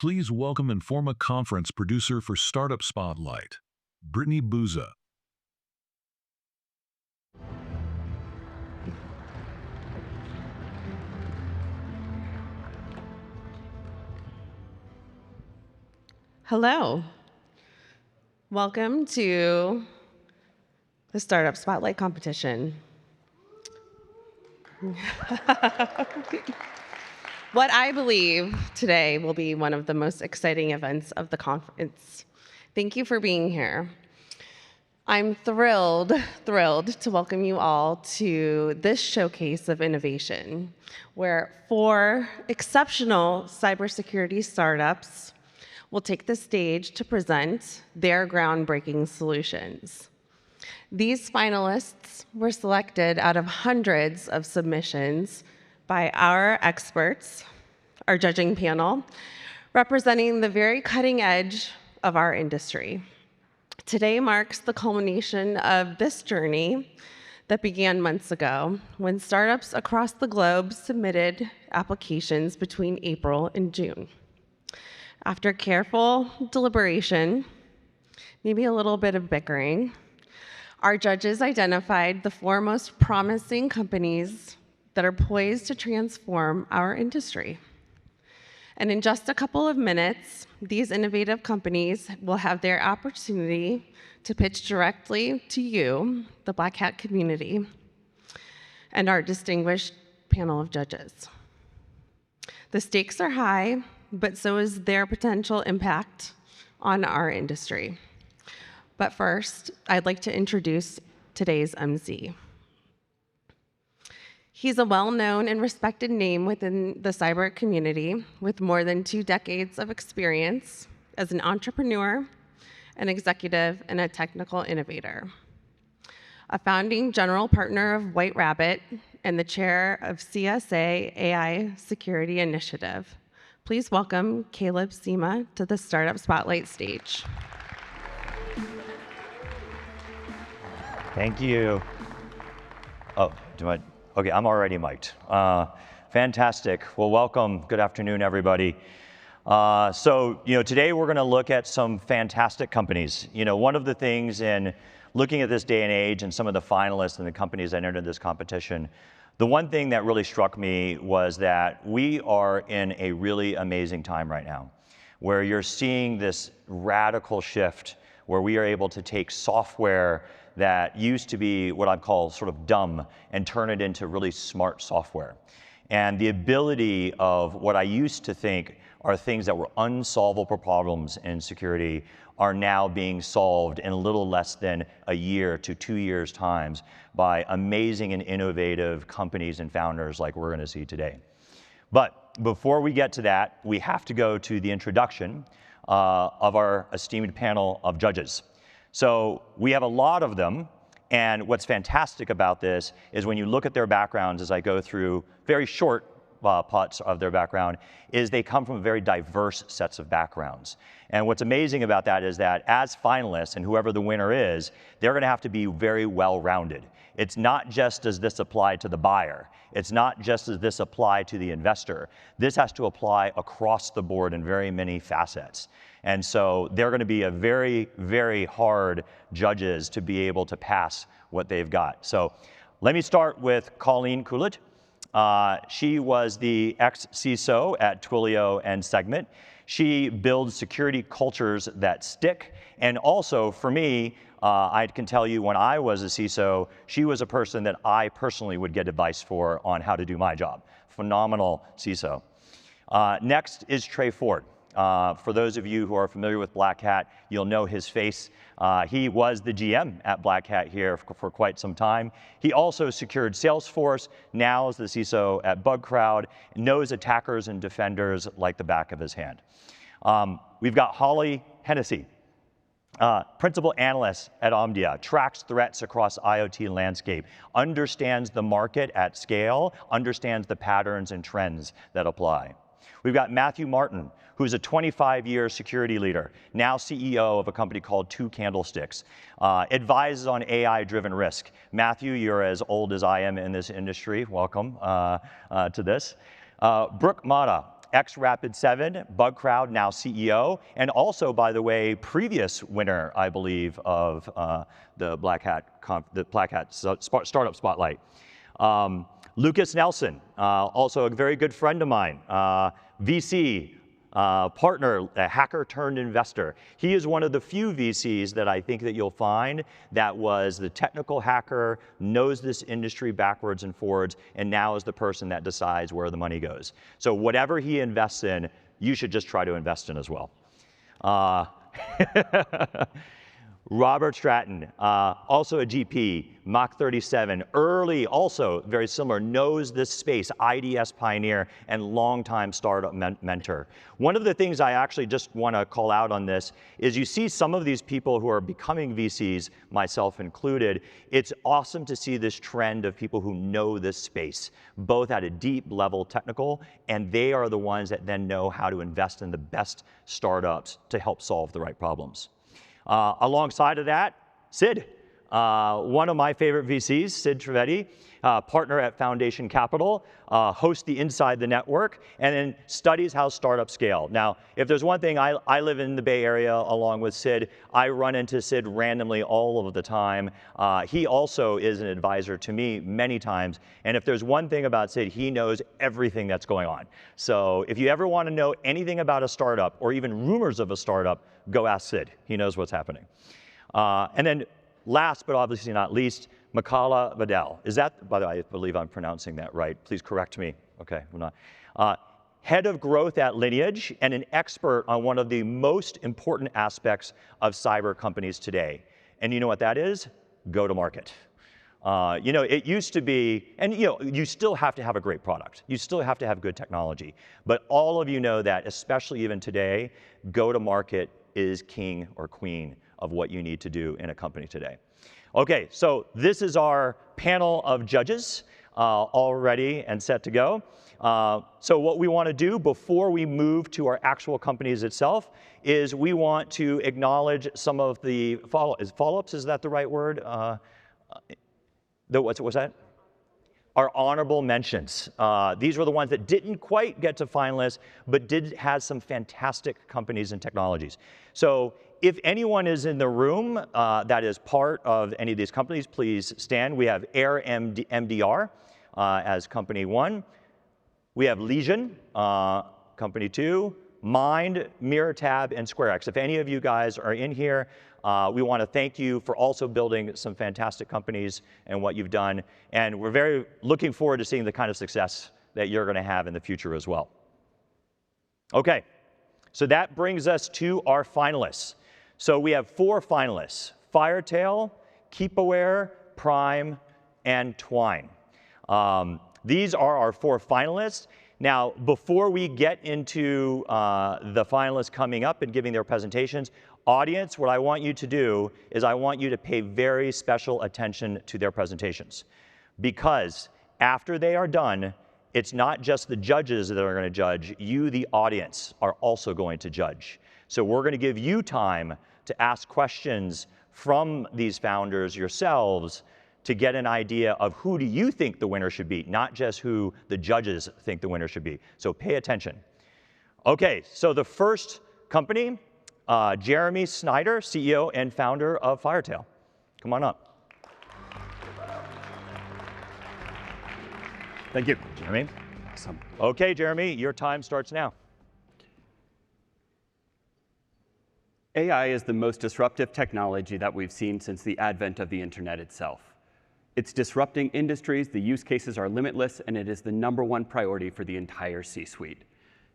Please welcome Informa Conference producer for Startup Spotlight, Brittany Bouza. Hello. Welcome to the Startup Spotlight competition. What I believe today will be one of the most exciting events of the conference. Thank you for being here. I'm thrilled to welcome you all to this showcase of innovation, where 4 exceptional cybersecurity startups will take the stage to present their groundbreaking solutions. These finalists were selected out of hundreds of submissions by our experts, our judging panel, representing the very cutting edge of our industry. Today marks the culmination of this journey that began months ago when startups across the globe submitted applications between April and June. After careful deliberation, maybe a little bit of bickering, our judges identified the 4 most promising companies that are poised to transform our industry. And in just a couple of minutes, these innovative companies will have their opportunity to pitch directly to you, the Black Hat community, and our distinguished panel of judges. The stakes are high, but so is their potential impact on our industry. But first, I'd like to introduce today's MC. He's a well-known and respected name within the cyber community with more than 2 decades of experience as an entrepreneur, an executive, and a technical innovator. A founding general partner of WhiteRabbit and the chair of CSA AI Security Initiative. Please welcome Caleb Sima to the Startup Spotlight stage. Thank you. Oh, okay, I'm already mic'd. Fantastic. Well, welcome. Good afternoon, everybody. Today we're going to look at some fantastic companies. One of the things in looking at this day and age and some of the finalists and the companies that entered into this competition, the one thing that really struck me was that we are in a really amazing time right now, where you're seeing this radical shift where we are able to take software that used to be what I'd call sort of dumb and turn it into really smart software. And the ability of what I used to think are things that were unsolvable problems in security are now being solved in a little less than a year to 2 years' times by amazing and innovative companies and founders like we're going to see today. But before we get to that, we have to go to the introduction of our esteemed panel of judges. So we have a lot of them, and what's fantastic about this is when you look at their backgrounds as I go through very short parts of their background, is they come from very diverse sets of backgrounds. And what's amazing about that is that as finalists, and whoever the winner is, they're going to have to be very well-rounded. It's not just does this apply to the buyer. It's not just does this apply to the investor. This has to apply across the board in very many facets. And so they're going to be a very, very hard judges to be able to pass what they've got. So let me start with Coleen Coolidge. She was the ex-CISO at Twilio and Segment. She builds security cultures that stick. And also, for me, I can tell you when I was a CISO, she was a person that I personally would get advice for on how to do my job. Phenomenal CISO. Next is Trey Ford. For those of you who are familiar with Black Hat, you'll know his face. He was the GM at Black Hat here for quite some time. He also secured Salesforce, now is the CISO at BugCrowd, knows attackers and defenders like the back of his hand. We've got Hollie Hennessy, principal analyst at Omdia, tracks threats across IoT landscape, understands the market at scale, understands the patterns and trends that apply. We've got Matthew Martin, who's a 25-year security leader, now CEO of a company called Two Candlesticks, advises on AI-driven risk. Matthew, you're as old as I am in this industry. Welcome to this. Brooke Motta, ex-Rapid7, Bug Crowd, now CEO, and also, by the way, previous winner, I believe, of the Black Hat Startup Spotlight. Lucas Nelson, also a very good friend of mine, VC, partner, a hacker turned investor. He is one of the few VCs that I think that you'll find that was the technical hacker, knows this industry backwards and forwards, and now is the person that decides where the money goes. So whatever he invests in, you should just try to invest in as well. Robert Stratton, also a GP, Mach 37, early, also very similar, knows this space, IDS pioneer and longtime startup mentor. One of the things I actually just want to call out on this is you see some of these people who are becoming VCs, myself included. It's awesome to see this trend of people who know this space, both at a deep level technical, and they are the ones that then know how to invest in the best startups to help solve the right problems. Alongside of that, Sid, one of my favorite VCs, Sid Trivedi, partner at Foundation Capital, hosts the Inside the Network, and then studies how startups scale. Now, if there's one thing, I live in the Bay Area along with Sid. I run into Sid randomly all of the time. He also is an advisor to me many times, and if there's one thing about Sid, he knows everything that's going on. So if you ever want to know anything about a startup or even rumors of a startup, go ask Sid. He knows what's happening. And then last but obviously not least, Makala Vidal. Is that, by the way, I believe I'm pronouncing that right. Please correct me. Okay, I'm not. Head of growth at Lineage and an expert on one of the most important aspects of cyber companies today. And you know what that is? Go to market. You know, it used to be, and you know, you still have to have a great product. You still have to have good technology. But all of you know that, especially even today, go to market is king or queen of what you need to do in a company today. Okay, so this is our panel of judges all ready and set to go. So what we want to do before we move to our actual companies itself is we want to acknowledge some of the follow-ups, is that the right word? What's that? Our honorable mentions. These were the ones that didn't quite get to finalists, but did have some fantastic companies and technologies. So if anyone is in the room that is part of any of these companies, please stand. We have Air MDR as company 1. We have Legion, company 2. Mind, MirrorTab, and SquareX. If any of you guys are in here, we want to thank you for also building some fantastic companies and what you've done. And we're very looking forward to seeing the kind of success that you're going to have in the future as well. Okay, so that brings us to our finalists. So we have 4 finalists: FireTail, Keepaware, Prime, and Twine. These are our 4 finalists. Now, before we get into the finalists coming up and giving their presentations, audience, what I want you to do is I want you to pay very special attention to their presentations. Because after they are done, it's not just the judges that are going to judge, you, the audience, are also going to judge. So we're going to give you time to ask questions from these founders yourselves to get an idea of who do you think the winner should be, not just who the judges think the winner should be. So pay attention. Okay, so the first company, Jeremy Snyder, CEO and founder of FireTail. Come on up. Thank you. Jeremy. Awesome. Okay, Jeremy, your time starts now. AI is the most disruptive technology that we've seen since the advent of the internet itself. It's disrupting industries, the use cases are limitless, and it is the #1 priority for the entire C-suite.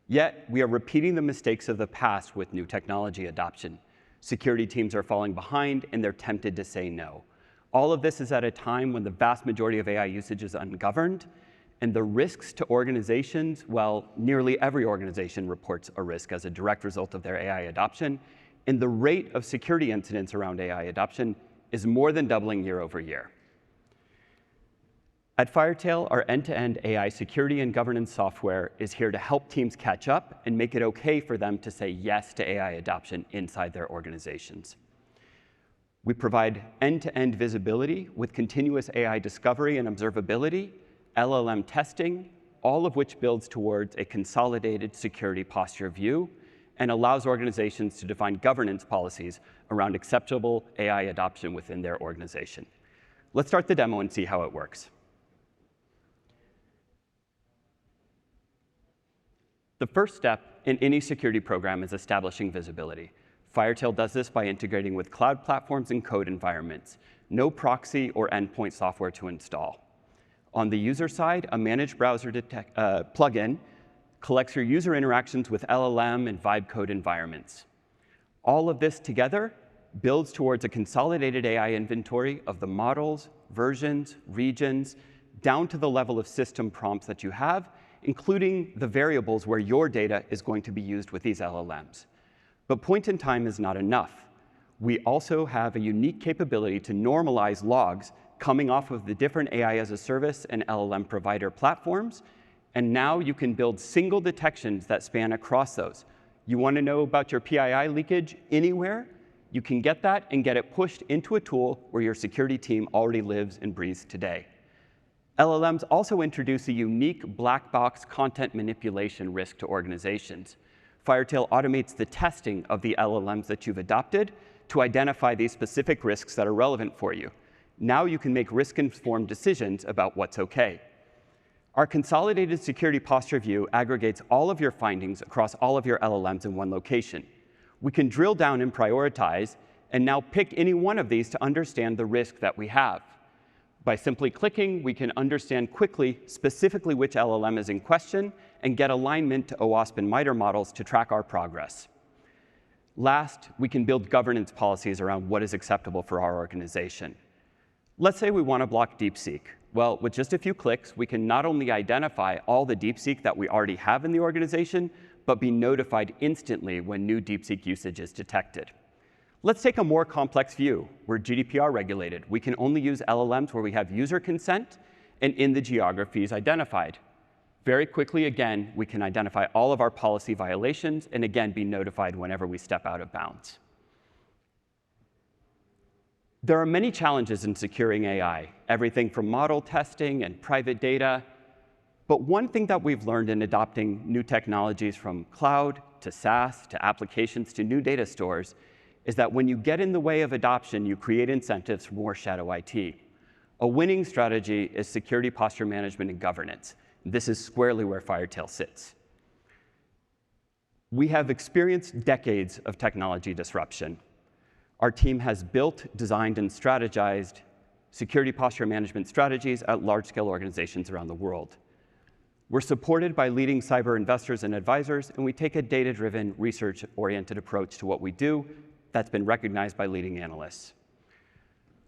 Yet, we are repeating the mistakes of the past with new technology adoption. Security teams are falling behind, and they're tempted to say no. All of this is at a time when the vast majority of AI usage is ungoverned, and the risks to organizations, well, nearly every organization reports a risk as a direct result of their AI adoption, and the rate of security incidents around AI adoption is more than doubling year over year. At FireTail, our end-to-end AI security and governance software is here to help teams catch up and make it OK for them to say yes to AI adoption inside their organizations. We provide end-to-end visibility with continuous AI discovery and observability, LLM testing, all of which builds towards a consolidated security posture view and allows organizations to define governance policies around acceptable AI adoption within their organization. Let's start the demo and see how it works. The first step in any security program is establishing visibility. FireTail does this by integrating with cloud platforms and code environments. No proxy or endpoint software to install. On the user side, a managed browser plugin collects your user interactions with LLM and vibe code environments. All of this together builds towards a consolidated AI inventory of the models, versions, regions, down to the level of system prompts that you have, including the variables where your data is going to be used with these LLMs. But point in time is not enough. We also have a unique capability to normalize logs coming off of the different AI as a service and LLM provider platforms. And now you can build single detections that span across those. You want to know about your PII leakage anywhere? You can get that and get it pushed into a tool where your security team already lives and breathes today. LLMs also introduce a unique black box content manipulation risk to organizations. FireTail automates the testing of the LLMs that you've adopted to identify these specific risks that are relevant for you. Now you can make risk-informed decisions about what's OK. Our consolidated security posture view aggregates all of your findings across all of your LLMs in one location. We can drill down and prioritize, and now pick any one of these to understand the risk that we have. By simply clicking, we can understand quickly specifically which LLM is in question and get alignment to OWASP and MITRE models to track our progress. Last, we can build governance policies around what is acceptable for our organization. Let's say we want to block DeepSeek. Well, with just a few clicks, we can not only identify all the DeepSeek that we already have in the organization, but be notified instantly when new DeepSeek usage is detected. Let's take a more complex view. We're GDPR regulated. We can only use LLMs where we have user consent and in the geographies identified. Very quickly, again, we can identify all of our policy violations and, again, be notified whenever we step out of bounds. There are many challenges in securing AI, everything from model testing and private data. But one thing that we've learned in adopting new technologies from cloud to SaaS to applications to new data stores is that when you get in the way of adoption, you create incentives for more shadow IT. A winning strategy is security posture management and governance. This is squarely where FireTail sits. We have experienced decades of technology disruption. Our team has built, designed, and strategized security posture management strategies at large-scale organizations around the world. We're supported by leading cyber investors and advisors, and we take a data-driven, research-oriented approach to what we do that's been recognized by leading analysts.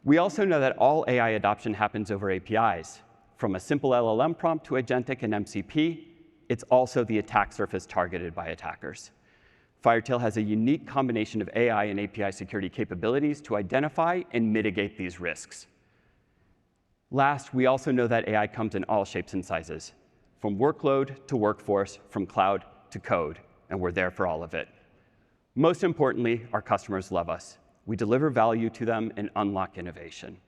We also know that all AI adoption happens over APIs. From a simple LLM prompt to agentic and MCP, it's also the attack surface targeted by attackers. FireTail has a unique combination of AI and API security capabilities to identify and mitigate these risks. Last, we also know that AI comes in all shapes and sizes, from workload to workforce, from cloud to code, and we're there for all of it. Most importantly, our customers love us. We deliver value to them and unlock innovation.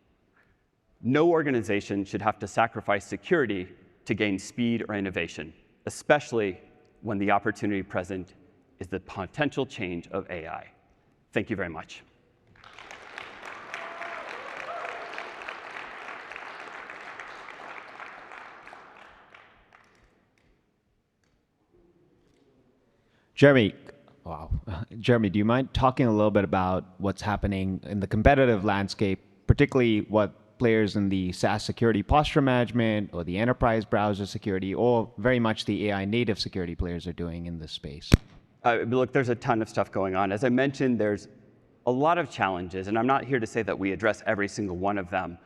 No organization should have to sacrifice security to gain speed or innovation, especially when the opportunity present is the potential change of AI. Thank you very much. Jeremy, Jeremy, do you mind talking a little bit about what's happening in the competitive landscape, particularly what players in the SaaS security posture management or the enterprise browser security or very much the AI native security players are doing in this space? Look, there's a ton of stuff going on. As I mentioned, there's a lot of challenges, and I'm not here to say that we address every single one of them.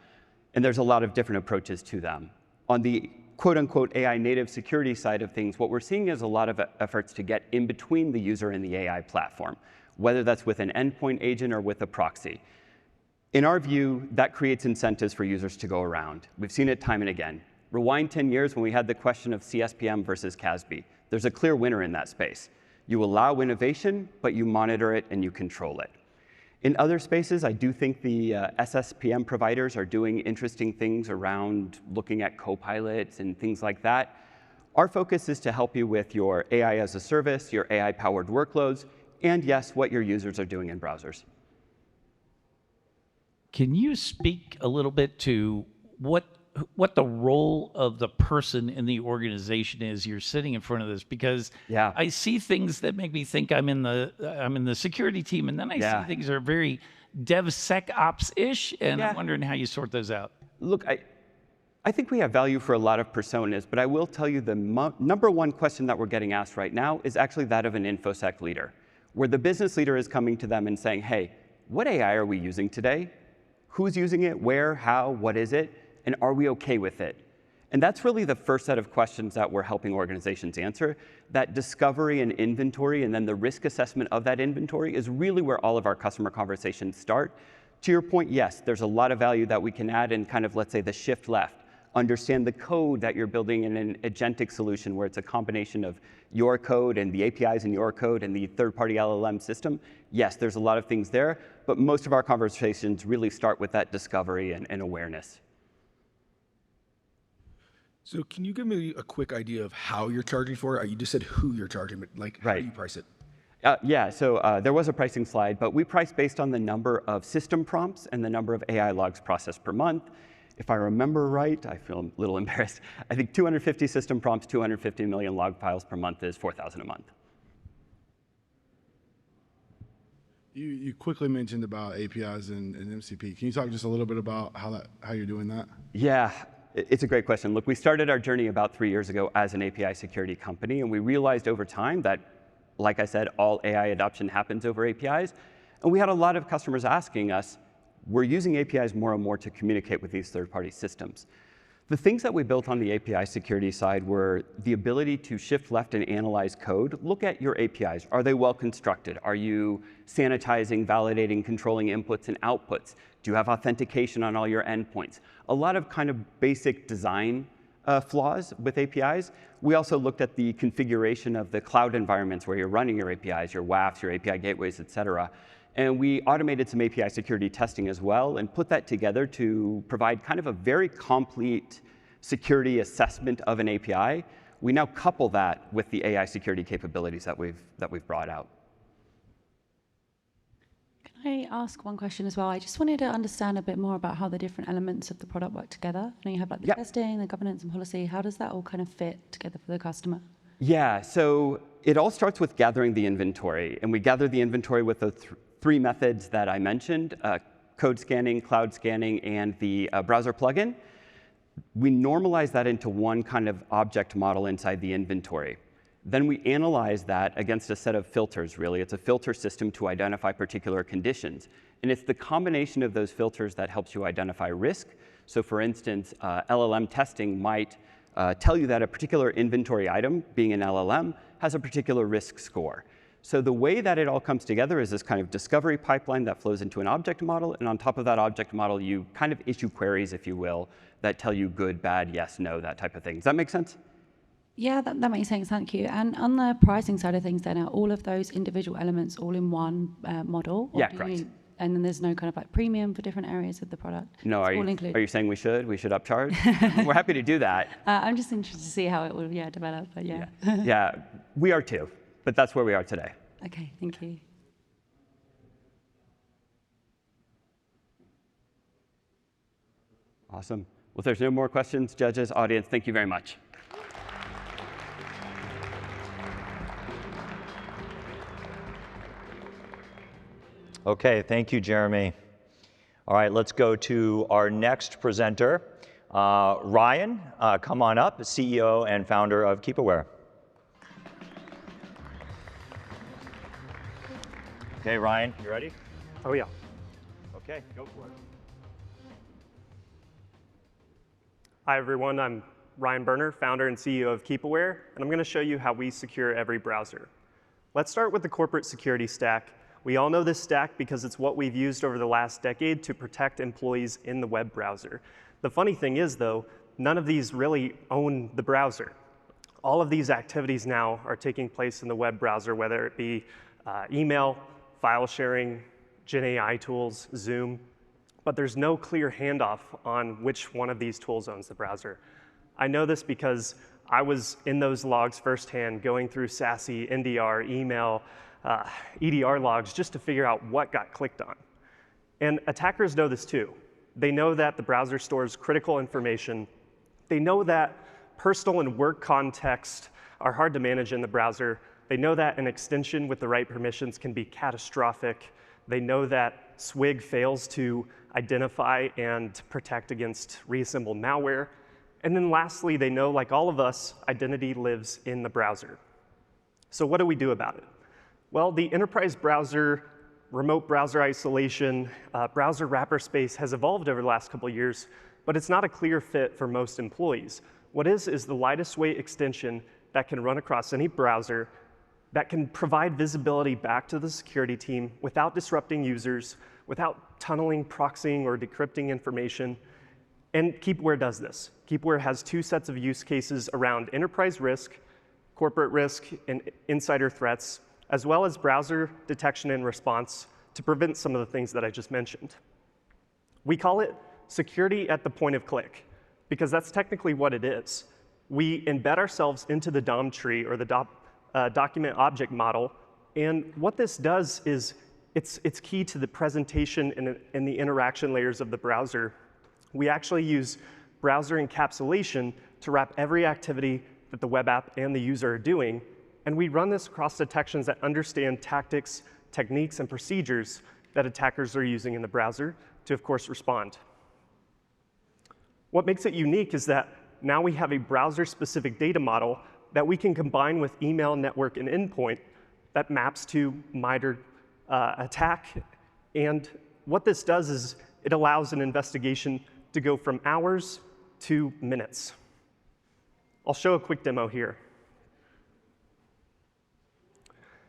And there's a lot of different approaches to them. On the quote-unquote AI native security side of things, what we're seeing is a lot of efforts to get in between the user and the AI platform, whether that's with an endpoint agent or with a proxy. In our view, that creates incentives for users to go around. We've seen it time and again. Rewind 10 years when we had the question of CSPM versus CASB. There's a clear winner in that space. You allow innovation, but you monitor it and you control it. In other spaces, I do think the SSPM providers are doing interesting things around looking at copilots and things like that. Our focus is to help you with your AI as a service, your AI-powered workloads, and yes, what your users are doing in browsers. Can you speak a little bit to what the role of the person in the organization is? You're sitting in front of this, because Yeah. I see things that make me think I'm in the security team, and then I see things that are very DevSecOps-ish, and I'm wondering how you sort those out. Look, I think we have value for a lot of personas, but I will tell you the number one question that we're getting asked right now is actually that of an InfoSec leader, where the business leader is coming to them and saying, hey, what AI are we using today? Who's using it? Where? How? What is it? And are we OK with it? And that's really the first set of questions that we're helping organizations answer. That discovery and inventory, and then the risk assessment of that inventory is really where all of our customer conversations start. To your point, yes, there's a lot of value that we can add in kind of, let's say, the shift left. Understand the code that you're building in an agentic solution where it's a combination of your code and the APIs in your code and the third-party LLM system. Yes, there's a lot of things there, but most of our conversations really start with that discovery and awareness. So can you give me a quick idea of how you're charging for it? You just said who you're charging, but like how do you price it? Yeah, so there was a pricing slide, but we price based on the number of system prompts and the number of AI logs processed per month. If I remember right, I feel a little embarrassed. I think 250 system prompts, 250 million log files per month is $4,000 a month. You quickly mentioned about APIs and MCP. Can you talk just a little bit about how you're doing that? Yeah, it's a great question. Look, we started our journey about 3 years ago as an API security company, and we realized over time that, like I said, all AI adoption happens over APIs. And we had a lot of customers asking us, we're using APIs more and more to communicate with these third-party systems. The things that we built on the API security side were the ability to shift left and analyze code. Look at your APIs. Are they well constructed? Are you sanitizing, validating, controlling inputs and outputs? Do you have authentication on all your endpoints? A lot of kind of basic design flaws with APIs. We also looked at the configuration of the cloud environments where you're running your APIs, your WAFs, your API gateways, et cetera. And we automated some API security testing as well and put that together to provide kind of a very complete security assessment of an API. We now couple that with the AI security capabilities that we've brought out. Can I ask one question as well? I just wanted to understand a bit more about how the different elements of the product work together. I know you have like the testing, the governance and policy. How does that all kind of fit together for the customer? Yeah, so it all starts with gathering the inventory. And we gather the inventory with the three methods that I mentioned, code scanning, cloud scanning, and the browser plugin. We normalize that into one kind of object model inside the inventory. Then we analyze that against a set of filters, really. It's a filter system to identify particular conditions. And it's the combination of those filters that helps you identify risk. So for instance, LLM testing might tell you that a particular inventory item, being an LLM, has a particular risk score. So the way that it all comes together is this kind of discovery pipeline that flows into an object model. And on top of that object model, you kind of issue queries, if you will, that tell you good, bad, yes, no, that type of thing. Does that make sense? Yeah, that makes sense. Thank you. And on the pricing side of things, then, are all of those individual elements all in one model? Yeah, correct. And then there's no kind of like premium for different areas of the product? No, are you saying we should upcharge? We're happy to do that. I'm just interested to see how it will develop, but yeah. Yeah, we are too. But that's where we are today. Okay, thank you. Awesome. Well, if there's no more questions, judges, audience, thank you very much. OK, thank you, Jeremy. All right, let's go to our next presenter. Ryan, come on up, CEO and founder of Keepaware. Okay, Ryan, you ready? Oh, yeah. OK, go for it. Hi, everyone. I'm Ryan Berner, founder and CEO of Keepaware, and I'm going to show you how we secure every browser. Let's start with the corporate security stack. We all know this stack because it's what we've used over the last decade to protect employees in the web browser. The funny thing is, though, none of these really own the browser. All of these activities now are taking place in the web browser, whether it be email, file sharing, Gen AI tools, Zoom, but there's no clear handoff on which one of these tools owns the browser. I know this because I was in those logs firsthand, going through SASE, NDR, email, EDR logs just to figure out what got clicked on. And attackers know this too. They know that the browser stores critical information. They know that personal and work context are hard to manage in the browser. They know that an extension with the right permissions can be catastrophic. They know that SWG fails to identify and protect against reassembled malware. And then lastly, they know, like all of us, identity lives in the browser. So what do we do about it? Well, the enterprise browser, remote browser isolation, browser wrapper space has evolved over the last couple of years, but it's not a clear fit for most employees. What is the lightest weight extension that can run across any browser, that can provide visibility back to the security team without disrupting users, without tunneling, proxying, or decrypting information. And Keepaware does this. Keepaware has two sets of use cases around enterprise risk, corporate risk, and insider threats, as well as browser detection and response to prevent some of the things that I just mentioned. We call it security at the point of click, because that's technically what it is. We embed ourselves into the DOM tree, or the document object model, and what this does is it's key to the presentation and the interaction layers of the browser. We actually use browser encapsulation to wrap every activity that the web app and the user are doing, and we run this across detections that understand tactics, techniques, and procedures that attackers are using in the browser to, of course, respond. What makes it unique is that now we have a browser-specific data model that we can combine with email, network, and endpoint that maps to MITRE attack. And what this does is it allows an investigation to go from hours to minutes. I'll show a quick demo here.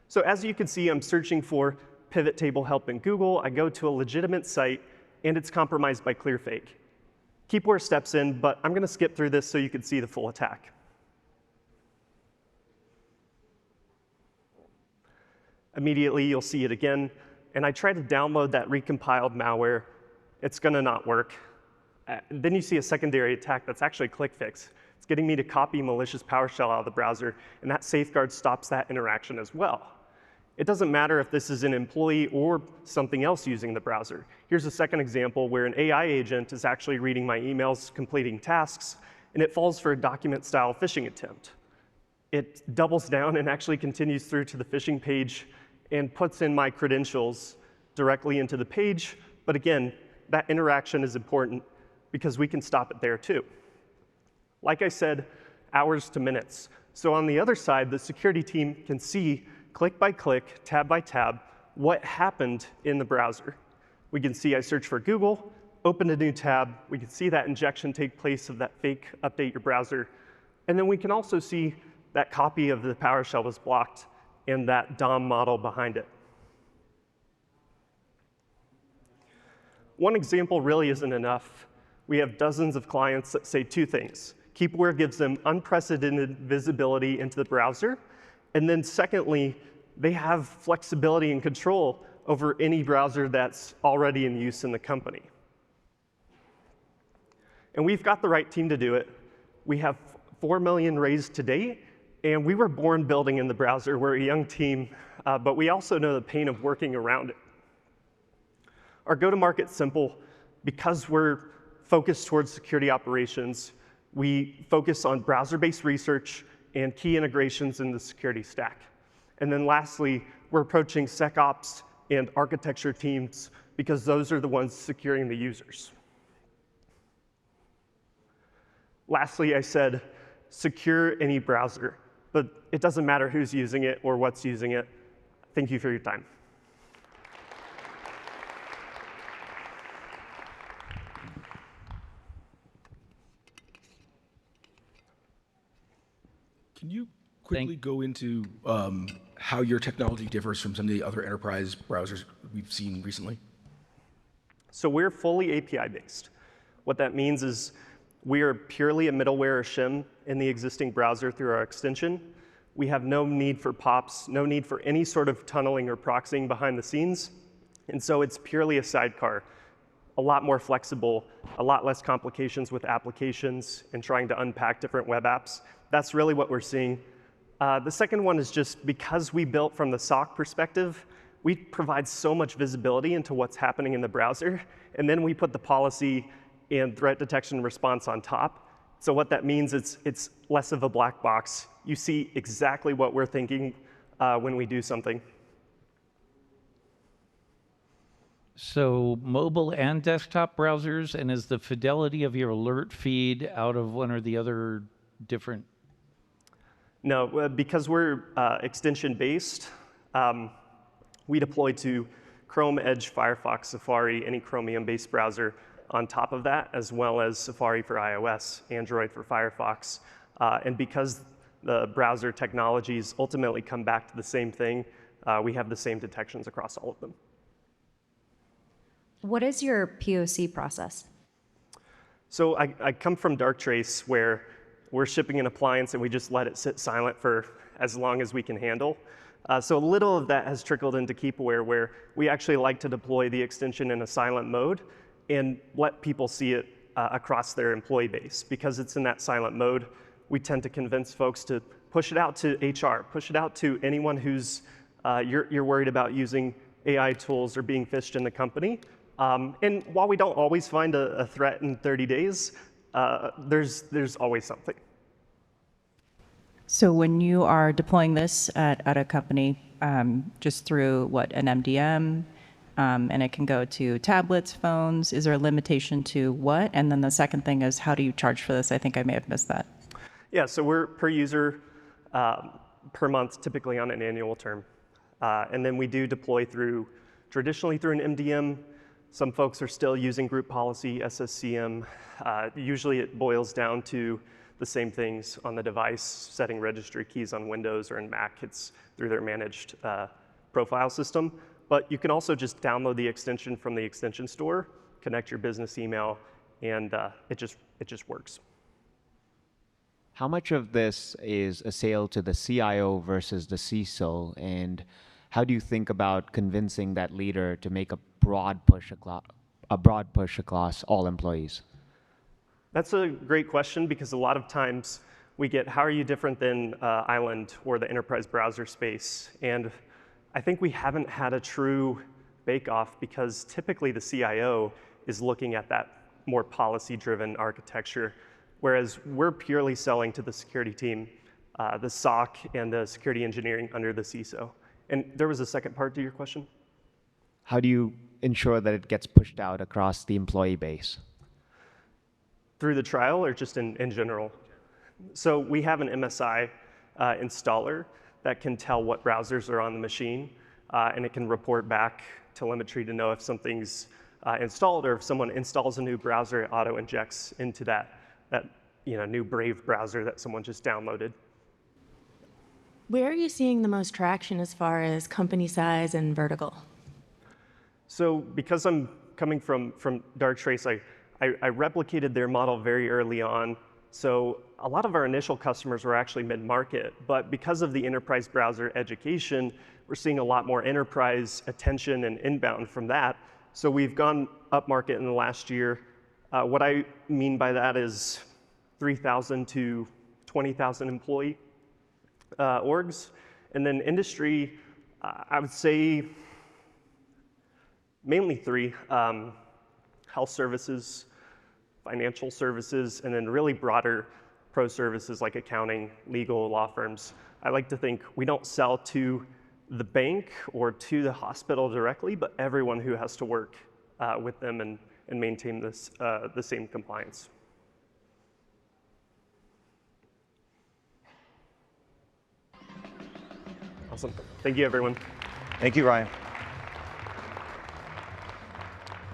So as you can see, I'm searching for pivot table help in Google. I go to a legitimate site, and it's compromised by clearfake. Keepaware steps in, but I'm going to skip through this so you can see the full attack. Immediately, you'll see it again, and I try to download that recompiled malware. It's going to not work. Then you see a secondary attack that's actually ClickFix. It's getting me to copy malicious PowerShell out of the browser, and that safeguard stops that interaction as well. It doesn't matter if this is an employee or something else using the browser. Here's a second example where an AI agent is actually reading my emails, completing tasks, and it falls for a document-style phishing attempt. It doubles down and actually continues through to the phishing page and puts in my credentials directly into the page. But again, that interaction is important because we can stop it there too. Like I said, hours to minutes. So on the other side, the security team can see click by click, tab by tab, what happened in the browser. We can see I search for Google, open a new tab. We can see that injection take place of that fake update your browser. And then we can also see that copy of the PowerShell was blocked and that DOM model behind it. One example really isn't enough. We have dozens of clients that say two things. Keepaware gives them unprecedented visibility into the browser. And then secondly, they have flexibility and control over any browser that's already in use in the company. And we've got the right team to do it. We have 4 million raised to date, and we were born building in the browser. We're a young team, but we also know the pain of working around it. Our go-to-market's simple. Because we're focused towards security operations, we focus on browser-based research and key integrations in the security stack. And then lastly, we're approaching SecOps and architecture teams because those are the ones securing the users. Lastly, I said secure any browser, but it doesn't matter who's using it or what's using it. Thank you for your time. Can you quickly go into how your technology differs from some of the other enterprise browsers we've seen recently? So we're fully API-based. What that means is we are purely a middleware or shim in the existing browser through our extension. We have no need for POPs, no need for any sort of tunneling or proxying behind the scenes. And so it's purely a sidecar, a lot more flexible, a lot less complications with applications and trying to unpack different web apps. That's really what we're seeing. The second one is just because we built from the SOC perspective, we provide so much visibility into what's happening in the browser, and then we put the policy and threat detection response on top. So what that means is it's less of a black box. You see exactly what we're thinking when we do something. So mobile and desktop browsers, and is the fidelity of your alert feed out of one or the other different? No, because we're extension-based, we deploy to Chrome, Edge, Firefox, Safari, any Chromium-based browser on top of that, as well as Safari for iOS, Android for Firefox. And because the browser technologies ultimately come back to the same thing, we have the same detections across all of them. What is your POC process? So I come from Darktrace, where we're shipping an appliance and we just let it sit silent for as long as we can handle. So a little of that has trickled into Keepaware, where we actually like to deploy the extension in a silent mode and let people see it across their employee base. Because it's in that silent mode, we tend to convince folks to push it out to HR, push it out to anyone who's you're worried about using AI tools or being phished in the company. And while we don't always find a threat in 30 days, there's always something. So when you are deploying this at a company, just through an MDM, and it can go to tablets, phones, is there a limitation to what? And then the second thing is, how do you charge for this? I think I may have missed that. Yeah, so we're per user per month, typically on an annual term. And then we do deploy traditionally through an MDM. Some folks are still using group policy, SSCM. Usually it boils down to the same things on the device, setting registry keys on Windows or in Mac. It's through their managed profile system. But you can also just download the extension from the extension store, connect your business email, and it just works. How much of this is a sale to the CIO versus the CISO, and how do you think about convincing that leader to make a broad push across all employees? That's a great question, because a lot of times we get, how are you different than Island or the enterprise browser space? And I think we haven't had a true bake-off, because typically the CIO is looking at that more policy-driven architecture, whereas we're purely selling to the security team, the SOC and the security engineering under the CISO. And there was a second part to your question? How do you ensure that it gets pushed out across the employee base? Through the trial, or just in general? So we have an MSI installer that can tell what browsers are on the machine, and it can report back telemetry to know if something's installed, or if someone installs a new browser, it auto injects into that new Brave browser that someone just downloaded. Where are you seeing the most traction as far as company size and vertical? So because I'm coming from Darktrace, I replicated their model very early on. So a lot of our initial customers were actually mid-market, but because of the enterprise browser education, we're seeing a lot more enterprise attention and inbound from that. So we've gone up market in the last year. What I mean by that is 3,000 to 20,000 employee orgs. And then industry, I would say mainly three: health services, financial services, and then really broader pro services like accounting, legal, law firms. I like to think we don't sell to the bank or to the hospital directly, but everyone who has to work with them and maintain this, the same compliance. Awesome. Thank you, everyone. Thank you, Ryan.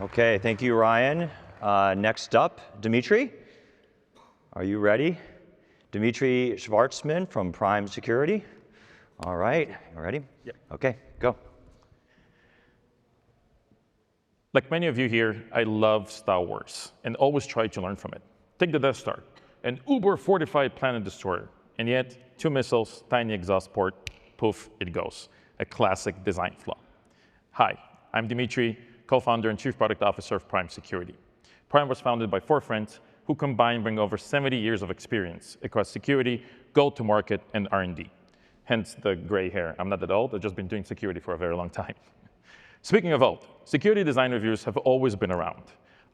Okay, thank you, Ryan. Next up, Dimitri. Are you ready? Dimitri Schwartzman from Twine Security. All right, you ready? Yep. Okay, go. Like many of you here, I love Star Wars and always try to learn from it. Take the Death Star, an uber-fortified planet destroyer, and yet 2 missiles, tiny exhaust port, poof, it goes. A classic design flaw. Hi, I'm Dimitri, co-founder and chief product officer of Twine Security. Twine was founded by 4 friends who combined bring over 70 years of experience across security, go-to-market, and R&D. Hence the gray hair. I'm not that old. I've just been doing security for a very long time. Speaking of old, security design reviews have always been around.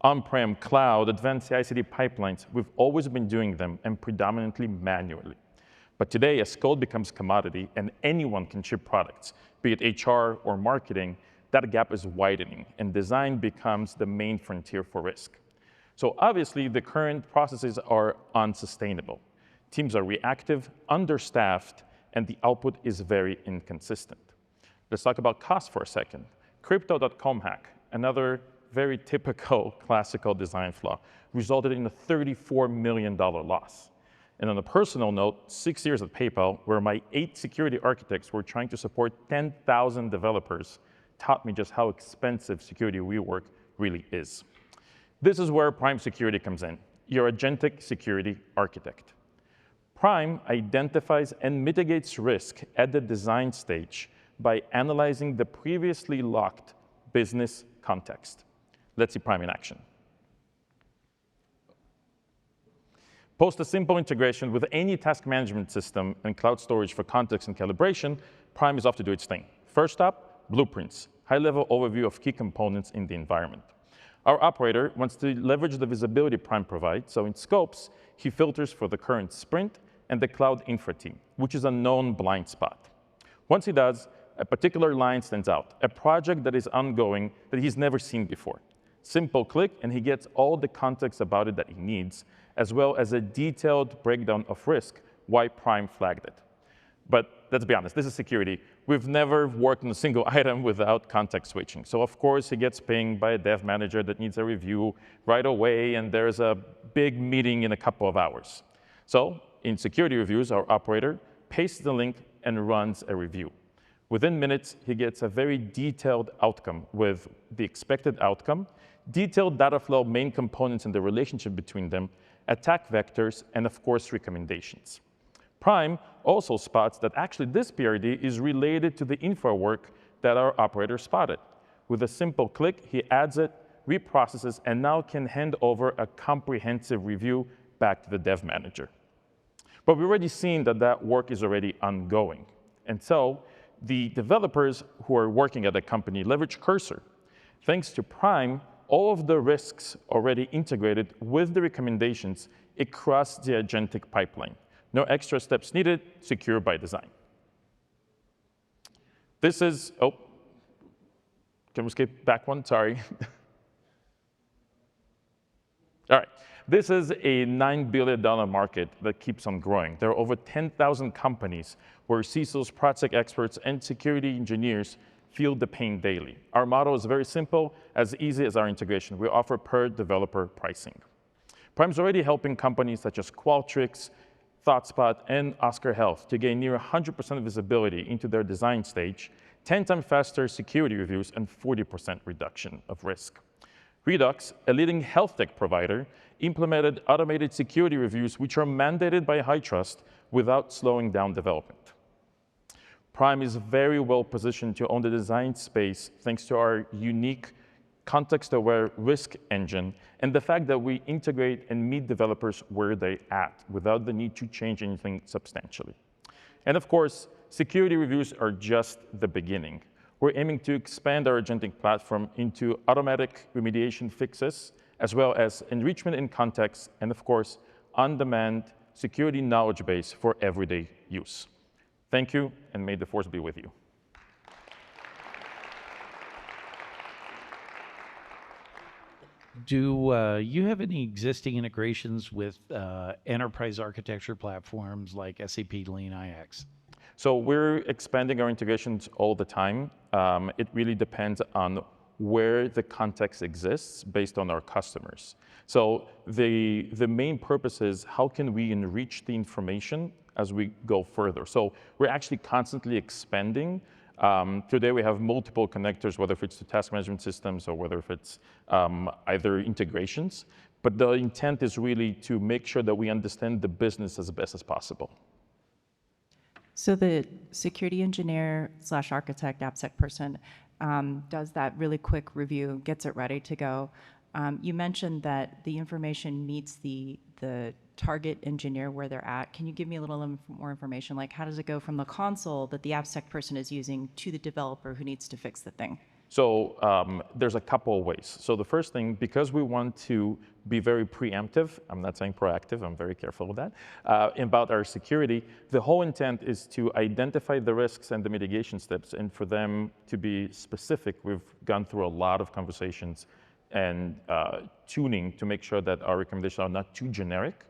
On-prem, cloud, advanced CI/CD pipelines, we've always been doing them, and predominantly manually. But today, as code becomes commodity and anyone can ship products, be it HR or marketing, that gap is widening, and design becomes the main frontier for risk. So obviously, the current processes are unsustainable. Teams are reactive, understaffed, and the output is very inconsistent. Let's talk about cost for a second. Crypto.com hack, another very typical classical design flaw, resulted in a $34 million loss. And on a personal note, 6 years at PayPal, where my 8 security architects were trying to support 10,000 developers, taught me just how expensive security rework really is. This is where Prime Security comes in, your agentic security architect. Prime identifies and mitigates risk at the design stage by analyzing the previously locked business context. Let's see Prime in action. Post a simple integration with any task management system and cloud storage for context and calibration, Prime is off to do its thing. First up, blueprints, high-level overview of key components in the environment. Our operator wants to leverage the visibility Prime provides, so in scopes, he filters for the current sprint and the cloud infra team, which is a known blind spot. Once he does, a particular line stands out, a project that is ongoing that he's never seen before. Simple click, and he gets all the context about it that he needs, as well as a detailed breakdown of risk, why Prime flagged it. But let's be honest, this is security. We've never worked on a single item without context switching. So of course, he gets pinged by a dev manager that needs a review right away, and there's a big meeting in a couple of hours. So in security reviews, our operator pastes the link and runs a review. Within minutes, he gets a very detailed outcome with the expected outcome, detailed data flow, main components and the relationship between them, attack vectors, and of course, recommendations. Prime also spots that actually this PRD is related to the infra work that our operator spotted. With a simple click, he adds it, reprocesses, and now can hand over a comprehensive review back to the dev manager. But we've already seen that that work is already ongoing. And so the developers who are working at the company leverage Cursor. Thanks to Prime, all of the risks already integrated with the recommendations across the agentic pipeline. No extra steps needed, secure by design. This is, oh, can we skip back one? Sorry. All right. This is a $9 billion market that keeps on growing. There are over 10,000 companies where CISOs, project experts, and security engineers feel the pain daily. Our model is very simple, as easy as our integration. We offer per developer pricing. Prime's already helping companies such as Qualtrics, ThoughtSpot, and Oscar Health to gain near 100% visibility into their design stage, 10 times faster security reviews, and 40% reduction of risk. Redux, a leading health tech provider, implemented automated security reviews which are mandated by HITRUST without slowing down development. Prime is very well positioned to own the design space thanks to our unique context-aware risk engine and the fact that we integrate and meet developers where they're at without the need to change anything substantially. And of course, security reviews are just the beginning. We're aiming to expand our agentic platform into automatic remediation fixes, as well as enrichment in context, and of course, on-demand security knowledge base for everyday use. Thank you, and may the force be with you. Do you have any existing integrations with enterprise architecture platforms like SAP Lean IX? So we're expanding our integrations all the time. It really depends on where the context exists based on our customers. So the main purpose is how can we enrich the information as we go further. So we're actually constantly expanding. Today we have multiple connectors, whether if it's to task management systems or whether if it's either integrations. But the intent is really to make sure that we understand the business as best as possible. So the security engineer / architect, AppSec person does that really quick review, gets it ready to go. You mentioned that the information meets the target engineer where they're at? Can you give me a little more information? Like, how does it go from the console that the AppSec person is using to the developer who needs to fix the thing? So there's a couple of ways. So the first thing, because we want to be very preemptive, I'm not saying proactive, I'm very careful with that, about our security, the whole intent is to identify the risks and the mitigation steps, and for them to be specific. We've gone through a lot of conversations and tuning to make sure that our recommendations are not too generic.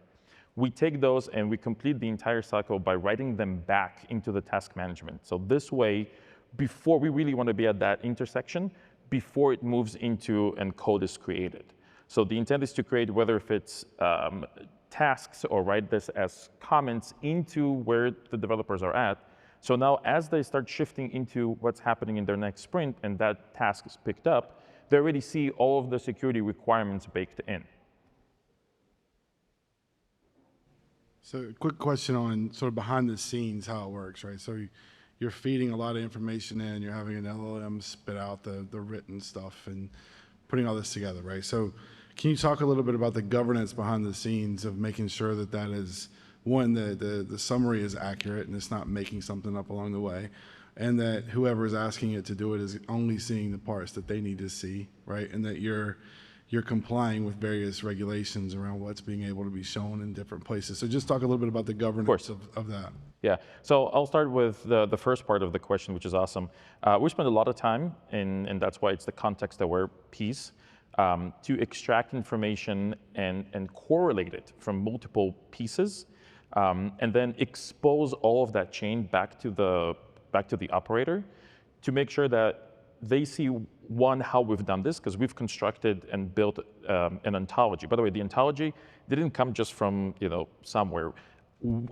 We take those and we complete the entire cycle by writing them back into the task management. So this way, before we really want to be at that intersection, before it moves into and code is created. So the intent is to create, whether if it's tasks or write this as comments into where the developers are at. So now as they start shifting into what's happening in their next sprint and that task is picked up, they already see all of the security requirements baked in. So a quick question on sort of behind the scenes, how it works, right? So you're feeding a lot of information in, you're having an LLM spit out the written stuff and putting all this together, right? So can you talk a little bit about the governance behind the scenes of making sure that that is, one, the summary is accurate and it's not making something up along the way, and that whoever is asking it to do it is only seeing the parts that they need to see, right? And that you're complying with various regulations around what's being able to be shown in different places. So just talk a little bit about the governance of that. Yeah, so I'll start with the first part of the question, which is awesome. We spend a lot of time, and that's why it's the context-aware piece, to extract information and correlate it from multiple pieces, and then expose all of that chain back to the operator to make sure that they see, one, how we've done this, because we've constructed and built an ontology. By the way, the ontology didn't come just from somewhere.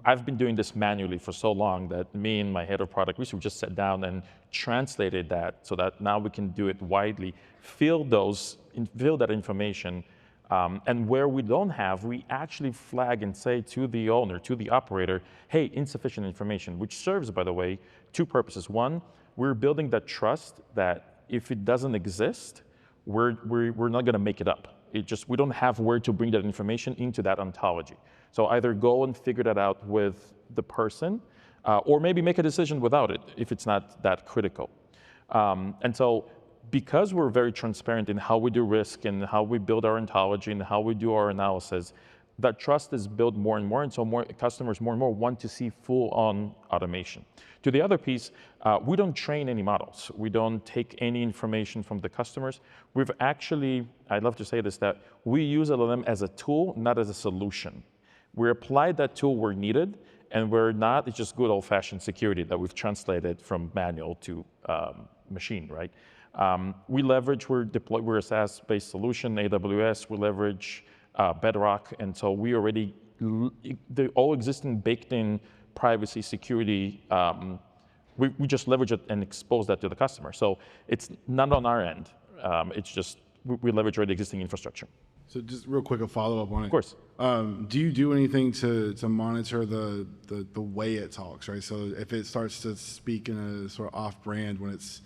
I've been doing this manually for so long that me and my head of product research just sat down and translated that so that now we can do it widely, fill that information, and where we don't have, we actually flag and say to the owner, to the operator, hey, insufficient information, which serves, by the way, two purposes. One, we're building that trust that if it doesn't exist, we're not going to make it up. We don't have where to bring that information into that ontology. So either go and figure that out with the person, or maybe make a decision without it if it's not that critical. And so because we're very transparent in how we do risk and how we build our ontology and how we do our analysis, that trust is built more and more, and so more customers more and more want to see full-on automation. To the other piece, we don't train any models. We don't take any information from the customers. We've actually, I'd love to say this, that we use LLM as a tool, not as a solution. We apply that tool where needed, and where not, it's just good old-fashioned security that we've translated from manual to machine, right? We're a SaaS-based solution, AWS, we leverage Bedrock, and so we already, the all existing baked-in privacy security, we just leverage it and expose that to the customer. So it's not on our end. It's just, we leverage already existing infrastructure. So just real quick, a follow-up on it. Of course. Do you do anything to monitor the way it talks, right? So if it starts to speak in a sort of off-brand when it's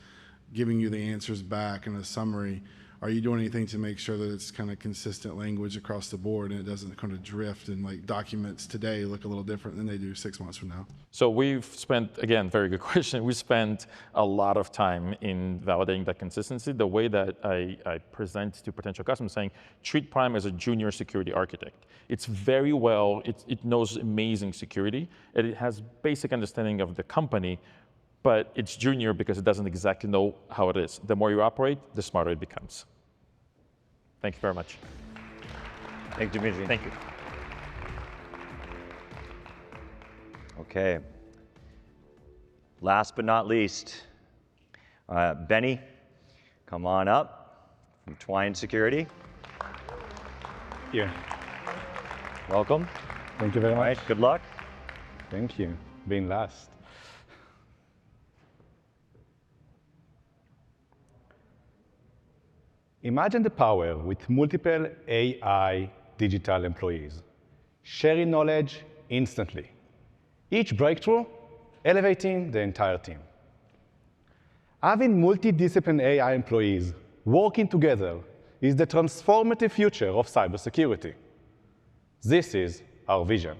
giving you the answers back in a summary, are you doing anything to make sure that it's kind of consistent language across the board and it doesn't kind of drift, and like documents today look a little different than they do 6 months from now? So we've spent, again, very good question. We spent a lot of time in validating that consistency. The way that I present to potential customers saying, treat Prime as a junior security architect. It's very well, it knows amazing security, and it has basic understanding of the company, but it's junior because it doesn't exactly know how it is. The more you operate, the smarter it becomes. Thank you very much. Thank you, Dimitri. Thank you. Okay. Last but not least, Benny, come on up from Twine Security. Here. Welcome. Thank you very much. All right, good luck. Thank you. Being last. Imagine the power with multiple AI digital employees, sharing knowledge instantly. Each breakthrough elevating the entire team. Having multidisciplinary AI employees working together is the transformative future of cybersecurity. This is our vision.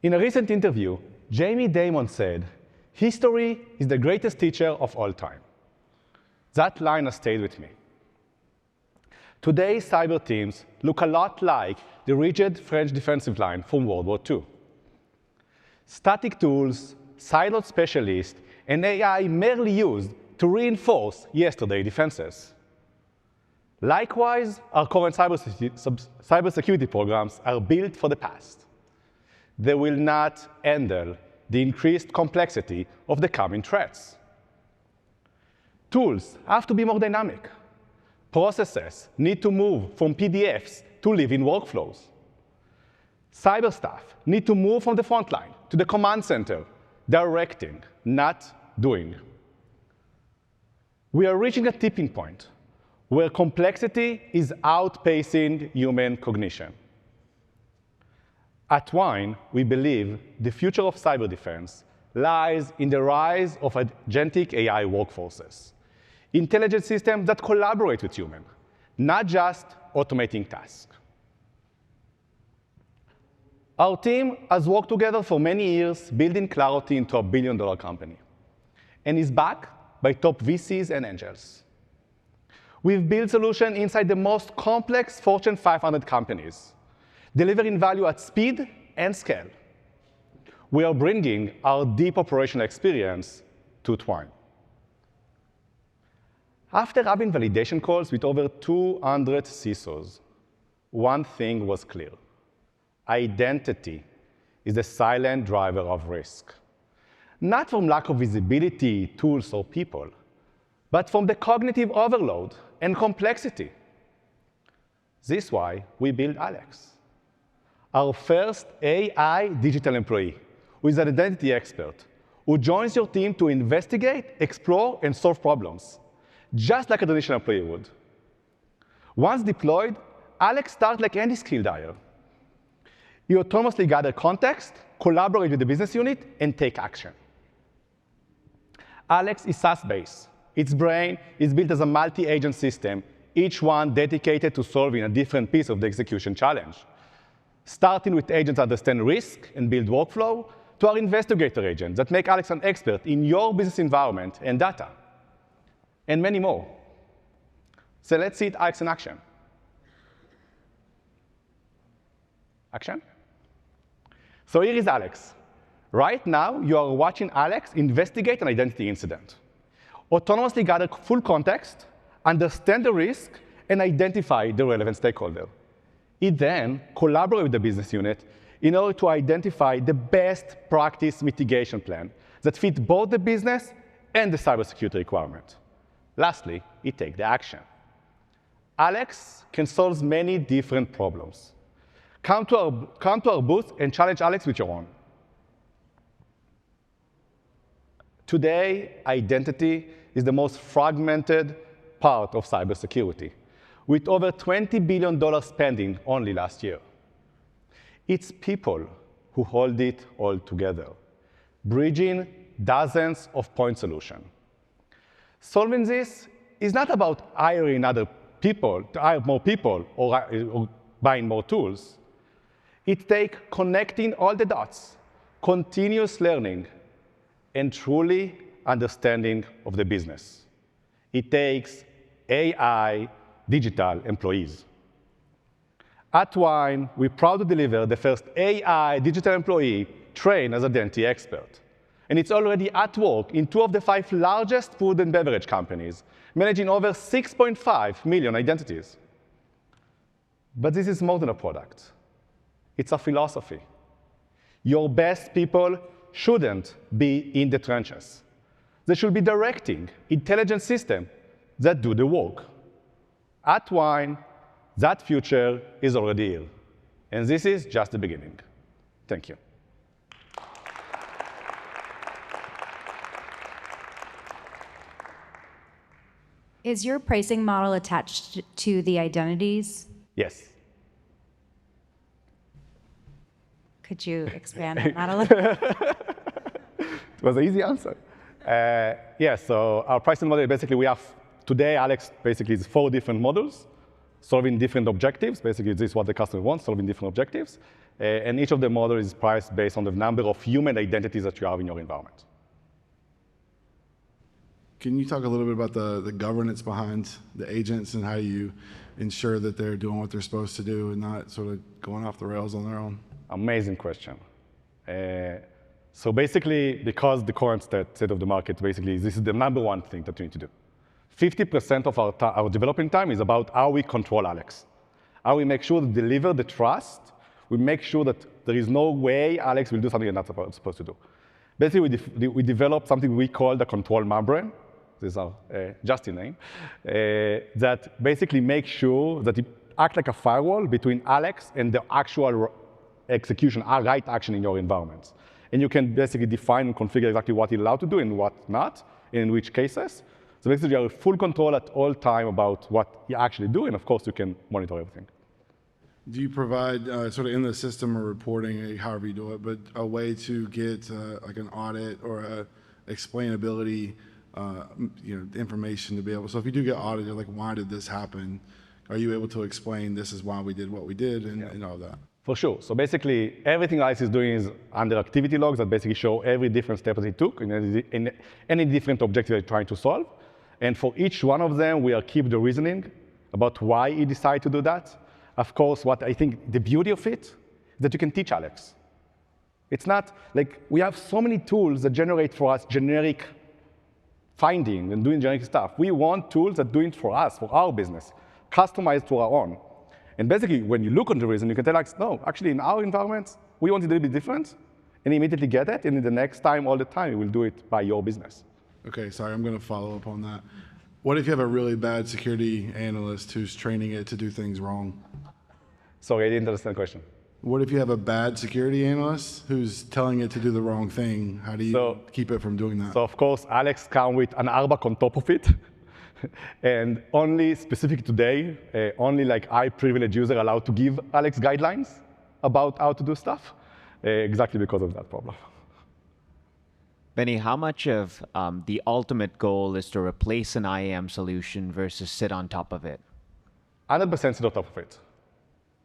In a recent interview, Jamie Dimon said, "History is the greatest teacher of all time." That line has stayed with me. Today's cyber teams look a lot like the rigid French defensive line from World War II. Static tools, siloed specialists, and AI merely used to reinforce yesterday's defenses. Likewise, our current cybersecurity programs are built for the past. They will not handle the increased complexity of the coming threats. Tools have to be more dynamic. Processes need to move from PDFs to living workflows. Cyber staff need to move from the front line to the command center, directing, not doing. We are reaching a tipping point where complexity is outpacing human cognition. At Twine, we believe the future of cyber defense lies in the rise of agentic AI workforces, intelligent systems that collaborate with humans, not just automating tasks. Our team has worked together for many years, building Clarity into a billion-dollar company, and is backed by top VCs and angels. We've built solutions inside the most complex Fortune 500 companies, delivering value at speed and scale. We are bringing our deep operational experience to Twine. After having validation calls with over 200 CISOs, one thing was clear. Identity is the silent driver of risk. Not from lack of visibility, tools, or people, but from the cognitive overload and complexity. This is why we built Alex, our first AI digital employee, who is an identity expert, who joins your team to investigate, explore, and solve problems, just like a traditional employee would. Once deployed, Alex starts like any skilled hire. He autonomously gathers context, collaborate with the business unit, and take action. Alex is SaaS-based. Its brain is built as a multi-agent system, each one dedicated to solving a different piece of the execution challenge. Starting with agents that understand risk and build workflow, to our investigator agents that make Alex an expert in your business environment and data, and many more. So let's see Alex in action. Action? So here is Alex. Right now, you are watching Alex investigate an identity incident, autonomously gather full context, understand the risk, and identify the relevant stakeholder. It then collaborates with the business unit in order to identify the best practice mitigation plan that fits both the business and the cybersecurity requirement. Lastly, it takes the action. Alex can solve many different problems. Come to our booth and challenge Alex with your own. Today, identity is the most fragmented part of cybersecurity, with over $20 billion spending only last year. It's people who hold it all together, bridging dozens of point solutions. Solving this is not about hiring other people, to hire more people or buying more tools. It takes connecting all the dots, continuous learning, and truly understanding of the business. It takes AI digital employees. At Twine, we're proud to deliver the first AI digital employee trained as an identity expert. And it's already at work in 2 of the 5 largest food and beverage companies, managing over 6.5 million identities. But this is more than a product. It's a philosophy. Your best people shouldn't be in the trenches. They should be directing intelligent systems that do the work. At Twine, that future is already here. And this is just the beginning. Thank you. Is your pricing model attached to the identities? Yes. Could you expand on that a little? It was an easy answer. So our pricing model, basically we have, today Alex basically is 4 different models, solving different objectives. Basically this is what the customer wants, solving different objectives. And each of the models is priced based on the number of human identities that you have in your environment. Can you talk a little bit about the governance behind the agents and how you ensure that they're doing what they're supposed to do and not sort of going off the rails on their own? Amazing question. So basically, because the current state of the market, basically, this is the number one thing that you need to do. 50% of our developing time is about how we control Alex. How we make sure to deliver the trust. We make sure that there is no way Alex will do something that's not supposed to do. Basically, we developed something we call the control membrane. This is our Justin name. That basically makes sure that it acts like a firewall between Alex and the actual execution, right action in your environments. And you can basically define and configure exactly what you're allowed to do and what not, and in which cases. So basically, you have full control at all time about what you actually do, and of course, you can monitor everything. Do you provide sort of in the system or reporting, however you do it, but a way to get like an audit or a explainability, information to be able? So if you do get audited, like why did this happen? Are you able to explain this is why we did what we did and all that? For sure. So basically, everything Alex is doing is under activity logs that basically show every different step that he took in any different objective they're trying to solve. And for each one of them, we keep the reasoning about why he decided to do that. Of course, what I think the beauty of it is that you can teach Alex. It's not like we have so many tools that generate for us generic finding and doing generic stuff. We want tools that do it for us, for our business, customized to our own. And basically, when you look on the reason, you can tell Alex, no, actually, in our environment, we want it a little bit different, and immediately get it, and in the next time, all the time, you will do it by your business. Okay, sorry, I'm going to follow up on that. What if you have a really bad security analyst who's training it to do things wrong? Sorry, I didn't understand the question. What if you have a bad security analyst who's telling it to do the wrong thing? How do you keep it from doing that? So of course, Alex comes with an RBAC on top of it. And only specific today, only like high privileged user allowed to give Alex guidelines about how to do stuff, exactly because of that problem. Benny, how much of the ultimate goal is to replace an IAM solution versus sit on top of it? 100% sit on top of it.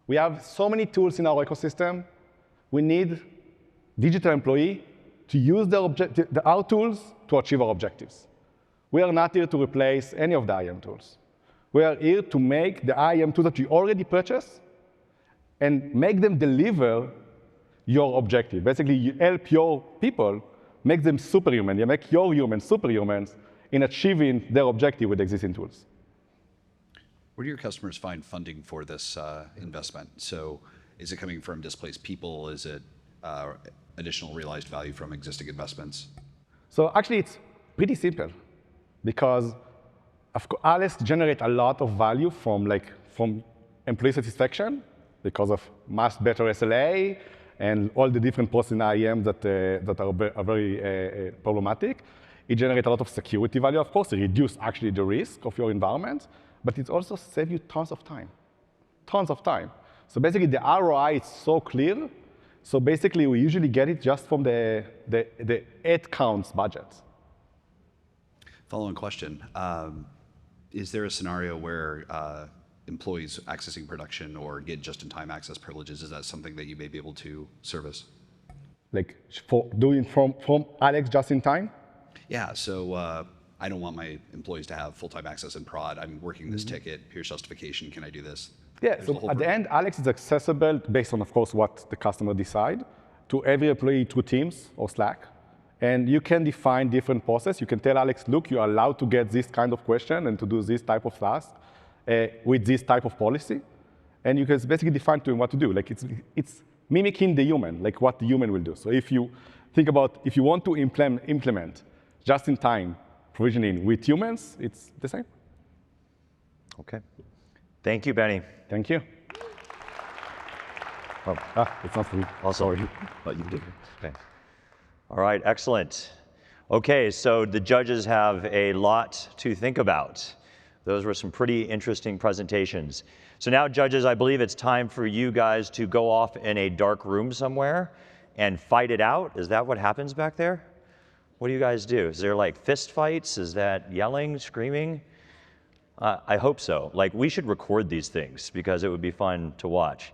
We have so many tools in our ecosystem. We need digital employee to use our tools to achieve our objectives. We are not here to replace any of the IAM tools. We are here to make the IAM tools that you already purchased and make them deliver your objective. Basically, you help your people make them superhuman. You make your humans superhumans in achieving their objective with existing tools. Where do your customers find funding for this investment? So is it coming from displaced people? Is it additional realized value from existing investments? So actually, it's pretty simple because Alex generates a lot of value from employee satisfaction because of much better SLA and all the different processes in IAM that are very problematic. It generates a lot of security value, of course. It reduces actually the risk of your environment, but it also saves you tons of time. So basically, the ROI is so clear. So basically, we usually get it just from the head counts budget. Follow-on question. Is there a scenario where employees accessing production or get just-in-time access privileges, is that something that you may be able to service? Like for doing from Alex just-in-time? Yeah, so I don't want my employees to have full-time access in prod. I'm working this ticket. Here's justification. Can I do this? Yeah, so at the end, Alex is accessible based on, of course, what the customer decides to every employee through Teams or Slack. And you can define different processes. You can tell Alex, look, you're allowed to get this kind of question and to do this type of task with this type of policy. And you can basically define to him what to do. Like it's mimicking the human, like what the human will do. So if you think about, if you want to implement just-in-time provisioning with humans, it's the same. Okay. Thank you, Benny. Thank you. Oh, it's not for you. Oh, sorry. But you did. Okay. All right, excellent. Okay, so the judges have a lot to think about. Those were some pretty interesting presentations. So now, judges, I believe it's time for you guys to go off in a dark room somewhere and fight it out. Is that what happens back there? What do you guys do? Is there like fist fights? Is that yelling, screaming? I hope so. Like, we should record these things because it would be fun to watch.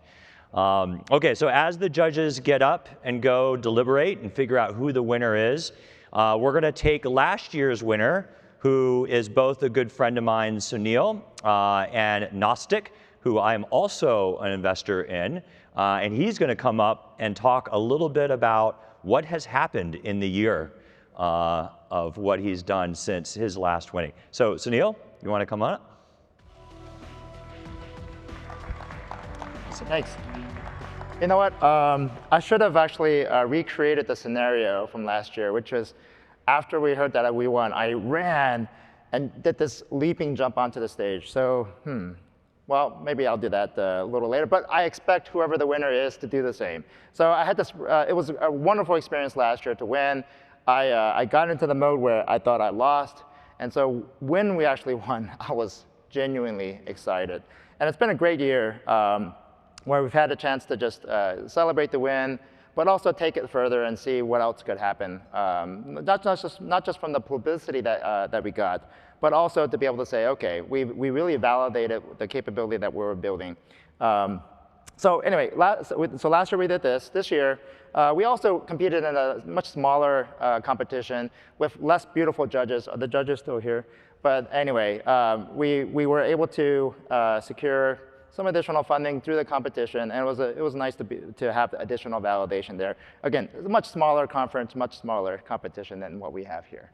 OK, so as the judges get up and go deliberate and figure out who the winner is, we're going to take last year's winner, who is both a good friend of mine, Sunil, and Gnostic, who I am also an investor in. And he's going to come up and talk a little bit about what has happened in the year of what he's done since his last winning. So Sunil, you want to come on up? Thanks. You know what? I should have actually recreated the scenario from last year, which was after we heard that we won, I ran and did this leaping jump onto the stage. So, well, maybe I'll do that a little later. But I expect whoever the winner is to do the same. So I had this. It was a wonderful experience last year to win. I got into the mode where I thought I lost. And so when we actually won, I was genuinely excited. And it's been a great year. Where we've had a chance to just celebrate the win, but also take it further and see what else could happen. Not just from the publicity that we got, but also to be able to say, OK, we really validated the capability that we were building. So anyway, so last year we did this. This year, we also competed in a much smaller competition with less beautiful judges. The judges still here. But anyway, we were able to secure some additional funding through the competition, and it was nice to have additional validation there. Again, it's a much smaller conference, much smaller competition than what we have here.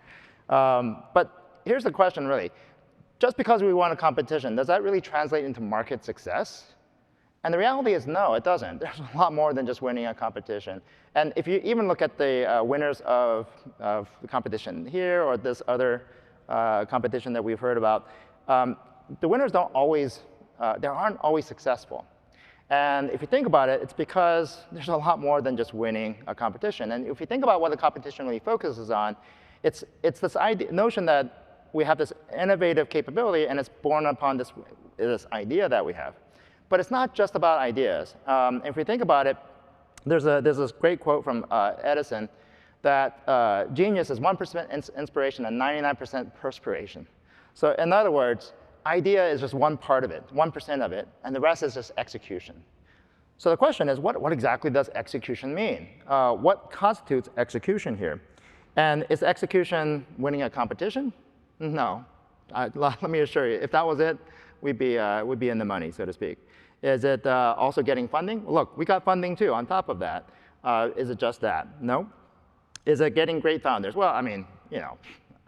But here's the question, really. Just because we won a competition, does that really translate into market success? And the reality is no, it doesn't. There's a lot more than just winning a competition. And if you even look at the winners of the competition here or this other competition that we've heard about, the winners they aren't always successful. And if you think about it, it's because there's a lot more than just winning a competition. And if you think about what the competition really focuses on, it's this notion that we have this innovative capability, and it's born upon this idea that we have. But it's not just about ideas. If we think about it, there's this great quote from Edison that genius is 1% inspiration and 99% perspiration. So in other words, idea is just one part of it, 1% of it, and the rest is just execution. So the question is, what exactly does execution mean? What constitutes execution here? And is execution winning a competition? No. Let me assure you, if that was it, we'd be in the money, so to speak. Is it also getting funding? Look, we got funding too on top of that. Is it just that? No. Is it getting great founders? Well, I mean,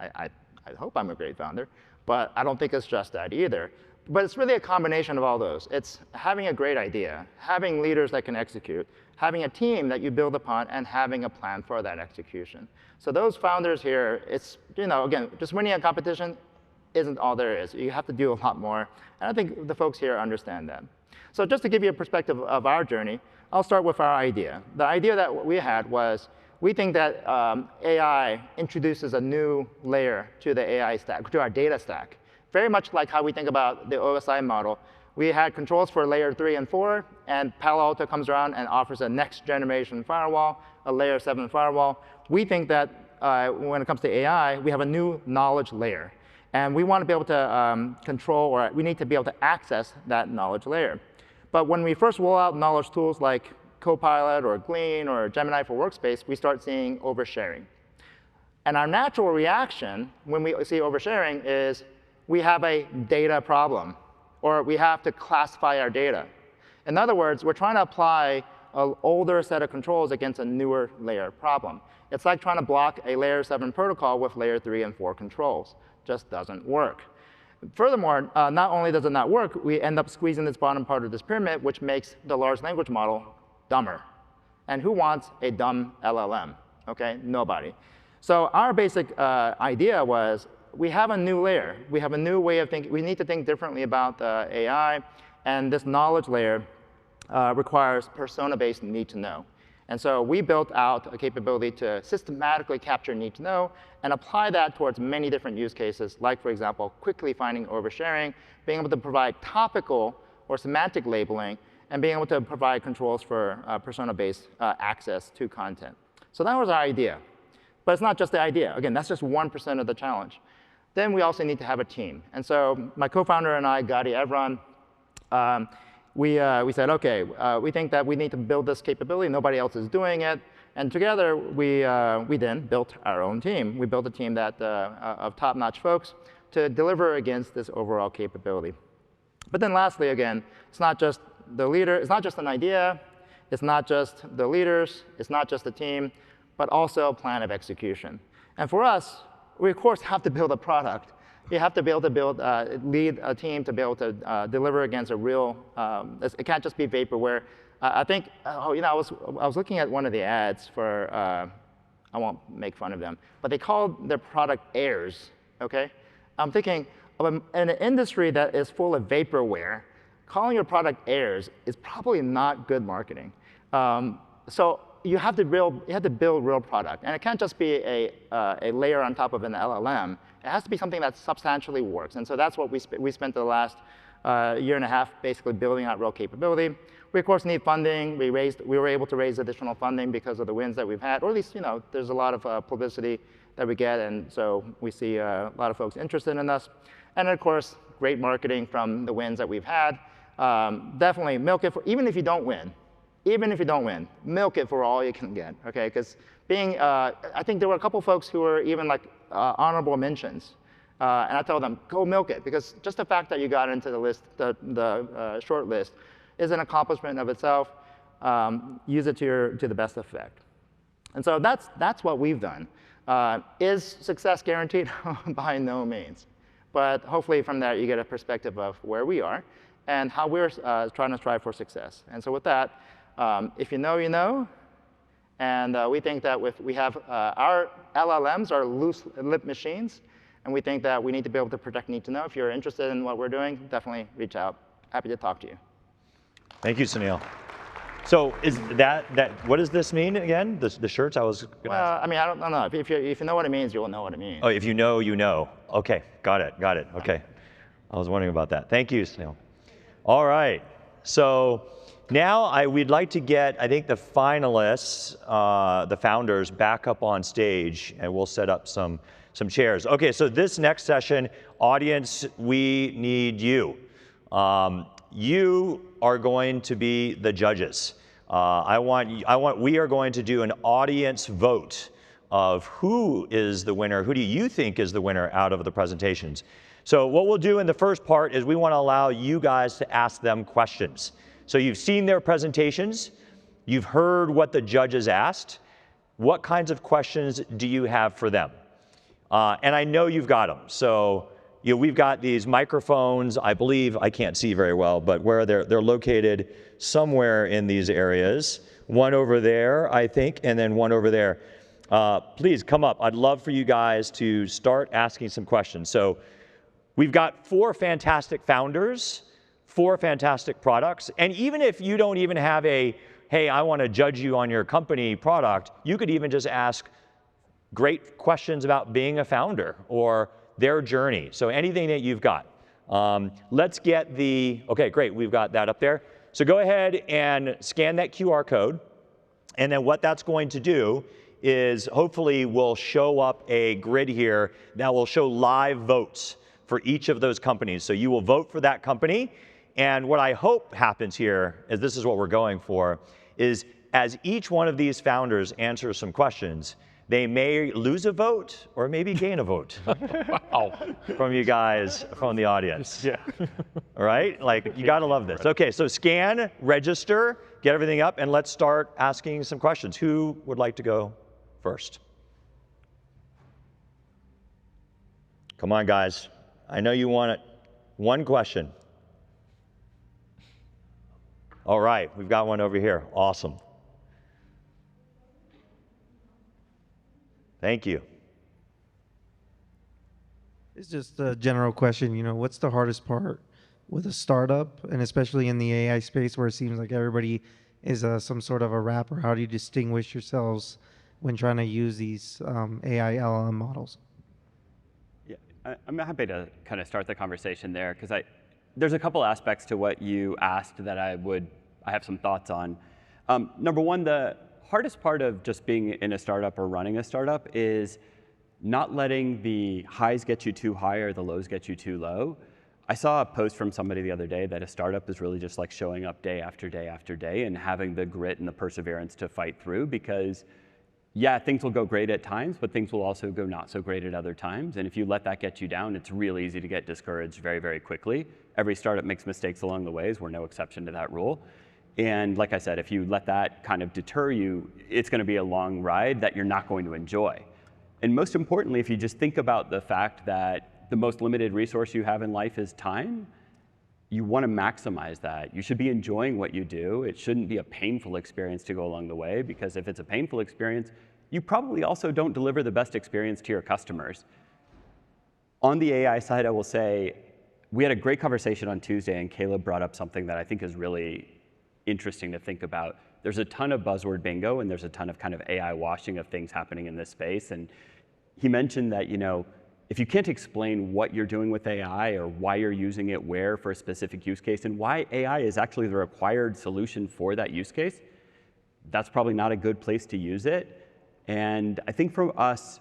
I hope I'm a great founder. But I don't think it's just that either. But it's really a combination of all those. It's having a great idea, having leaders that can execute, having a team that you build upon, and having a plan for that execution. So those founders here, it's, again, just winning a competition isn't all there is. You have to do a lot more. And I think the folks here understand that. So just to give you a perspective of our journey, I'll start with our idea. The idea that we had was, we think that AI introduces a new layer to the AI stack, to our data stack. Very much like how we think about the OSI model. We had controls for layer 3 and 4, and Palo Alto comes around and offers a next generation firewall, a layer 7 firewall. We think that when it comes to AI, we have a new knowledge layer. And we want to be able to control, or we need to be able to access that knowledge layer. But when we first roll out knowledge tools like Copilot or Glean or Gemini for Workspace, we start seeing oversharing. And our natural reaction when we see oversharing is we have a data problem, or we have to classify our data. In other words, we're trying to apply an older set of controls against a newer layer problem. It's like trying to block a layer 7 protocol with layer 3 and 4 controls. Just doesn't work. Furthermore, not only does it not work, we end up squeezing this bottom part of this pyramid, which makes the large language model dumber. And who wants a dumb LLM? OK, nobody. So our basic idea was, we have a new layer. We have a new way of thinking. We need to think differently about AI. And this knowledge layer requires persona-based need-to-know. And so we built out a capability to systematically capture need-to-know and apply that towards many different use cases, like, for example, quickly finding oversharing, being able to provide topical or semantic labeling, and being able to provide controls for persona-based access to content. So that was our idea. But it's not just the idea. Again, that's just 1% of the challenge. Then we also need to have a team. And so my co-founder and I, Gadi Evron, we said, OK, we think that we need to build this capability. Nobody else is doing it. And together, we then built our own team. We built a team that, of top-notch folks to deliver against this overall capability. But then lastly, again, it's not just the leader. It's not just an idea. It's not just the leaders. It's not just the team, but also a plan of execution. And for us, we, of course, have to build a product. You have to be able to lead a team to be able to deliver against a real, it can't just be vaporware. I think, I was looking at one of the ads for, I won't make fun of them, but they called their product airs, OK? I'm thinking, in an industry that is full of vaporware, calling your product airs is probably not good marketing. So you have to build real product. And it can't just be a layer on top of an LLM. It has to be something that substantially works. And so that's what we spent the last year and a half basically building out real capability. We, of course, need funding. We were able to raise additional funding because of the wins that we've had, or at least there's a lot of publicity that we get. And so we see a lot of folks interested in us. And, of course, great marketing from the wins that we've had. Definitely milk it, even if you don't win. Even if you don't win, milk it for all you can get, OK? Because I think there were a couple folks who were even like honorable mentions. And I told them, go milk it. Because just the fact that you got into the list, the short list, is an accomplishment of itself. Use it to the best effect. And so that's what we've done. Is success guaranteed? By no means. But hopefully from that, you get a perspective of where we are and how we're trying to strive for success. And so with that, if you know, you know. And we think that we have our LLMs are loose-lip machines. And we think that we need to be able to protect need to know. If you're interested in what we're doing, definitely reach out. Happy to talk to you. Thank you, Sunil. So is what does this mean again? The shirts I was going to ask. I mean, I don't know. If you know what it means, you'll know what it means. Oh, if you know, you know. OK, got it. OK. I was wondering about that. Thank you, Sunil. All right. So now we'd like to get, I think, the finalists, the founders, back up on stage, and we'll set up some chairs. OK, so this next session, audience, we need you. You are going to be the judges. We are going to do an audience vote of who is the winner, who do you think is the winner out of the presentations. So what we'll do in the first part is we want to allow you guys to ask them questions. So you've seen their presentations, you've heard what the judges asked. What kinds of questions do you have for them? And I know you've got them. So we've got these microphones, I believe, I can't see very well, but where they're located somewhere in these areas. One over there, I think, and then one over there. Please come up. I'd love for you guys to start asking some questions. So we've got 4 fantastic founders, 4 fantastic products. And even if you don't even have hey, I want to judge you on your company product, you could even just ask great questions about being a founder or their journey. So anything that you've got. Let's get OK, great, we've got that up there. So go ahead and scan that QR code. And then what that's going to do is hopefully we'll show up a grid here that will show live votes for each of those companies. So you will vote for that company. And what I hope happens here, is this is what we're going for, is as each one of these founders answers some questions, they may lose a vote or maybe gain a vote from you guys, from the audience. Yeah. All right? Like, you got to love this. OK, so scan, register, get everything up, and let's start asking some questions. Who would like to go first? Come on, guys. I know you want it. One question. All right, we've got one over here. Awesome. Thank you. It's just a general question. What's the hardest part with a startup, and especially in the AI space where it seems like everybody is some sort of a rapper? How do you distinguish yourselves when trying to use these AI LLM models? Yeah, I'm happy to kind of start the conversation there, because there's a couple aspects to what you asked that I have some thoughts on. Number one, the hardest part of just being in a startup or running a startup is not letting the highs get you too high or the lows get you too low. I saw a post from somebody the other day that a startup is really just like showing up day after day after day and having the grit and the perseverance to fight through, because yeah, things will go great at times, but things will also go not so great at other times. And if you let that get you down, it's really easy to get discouraged very, very quickly. Every startup makes mistakes along the ways. We're no exception to that rule. And like I said, if you let that kind of deter you, it's going to be a long ride that you're not going to enjoy. And most importantly, if you just think about the fact that the most limited resource you have in life is time, you want to maximize that. You should be enjoying what you do. It shouldn't be a painful experience to go along the way, because if it's a painful experience, you probably also don't deliver the best experience to your customers. On the AI side, I will say, we had a great conversation on Tuesday, and Caleb brought up something that I think is really interesting to think about. There's a ton of buzzword bingo, and there's a ton of kind of AI washing of things happening in this space. And he mentioned that, if you can't explain what you're doing with AI or why you're using it where for a specific use case and why AI is actually the required solution for that use case, that's probably not a good place to use it. And I think for us,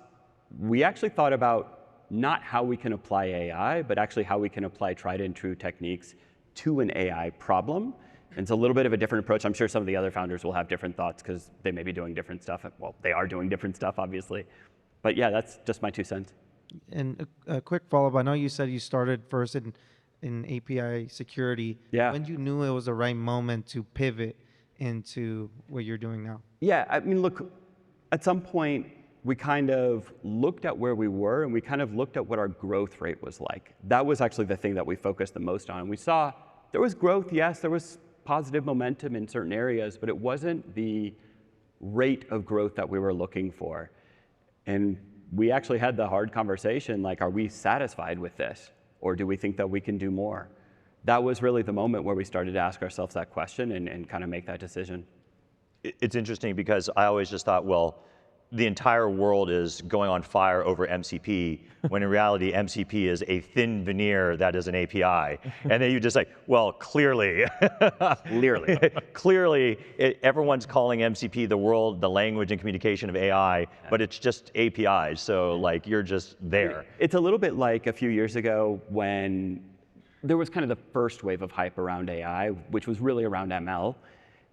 we actually thought about not how we can apply AI, but actually how we can apply tried and true techniques to an AI problem. And it's a little bit of a different approach. I'm sure some of the other founders will have different thoughts because they may be doing different stuff. Well, they are doing different stuff, obviously. But yeah, that's just my 2 cents. And a quick follow-up. I know you said you started first in API security. Yeah. When you knew it was the right moment to pivot into what you're doing now? Yeah, I mean, look, at some point, we kind of looked at where we were, and we kind of looked at what our growth rate was like. That was actually the thing that we focused the most on. We saw there was growth, yes, there was positive momentum in certain areas, but it wasn't the rate of growth that we were looking for. And we actually had the hard conversation, like, are we satisfied with this? Or do we think that we can do more? That was really the moment where we started to ask ourselves that question and kind of make that decision. It's interesting because I always just thought, well, the entire world is going on fire over MCP, when in reality, MCP is a thin veneer that is an API. And then you just say, well, clearly, everyone's calling MCP the world, the language and communication of AI, but it's just APIs. So like, you're just there. It's a little bit like a few years ago when there was kind of the first wave of hype around AI, which was really around ML.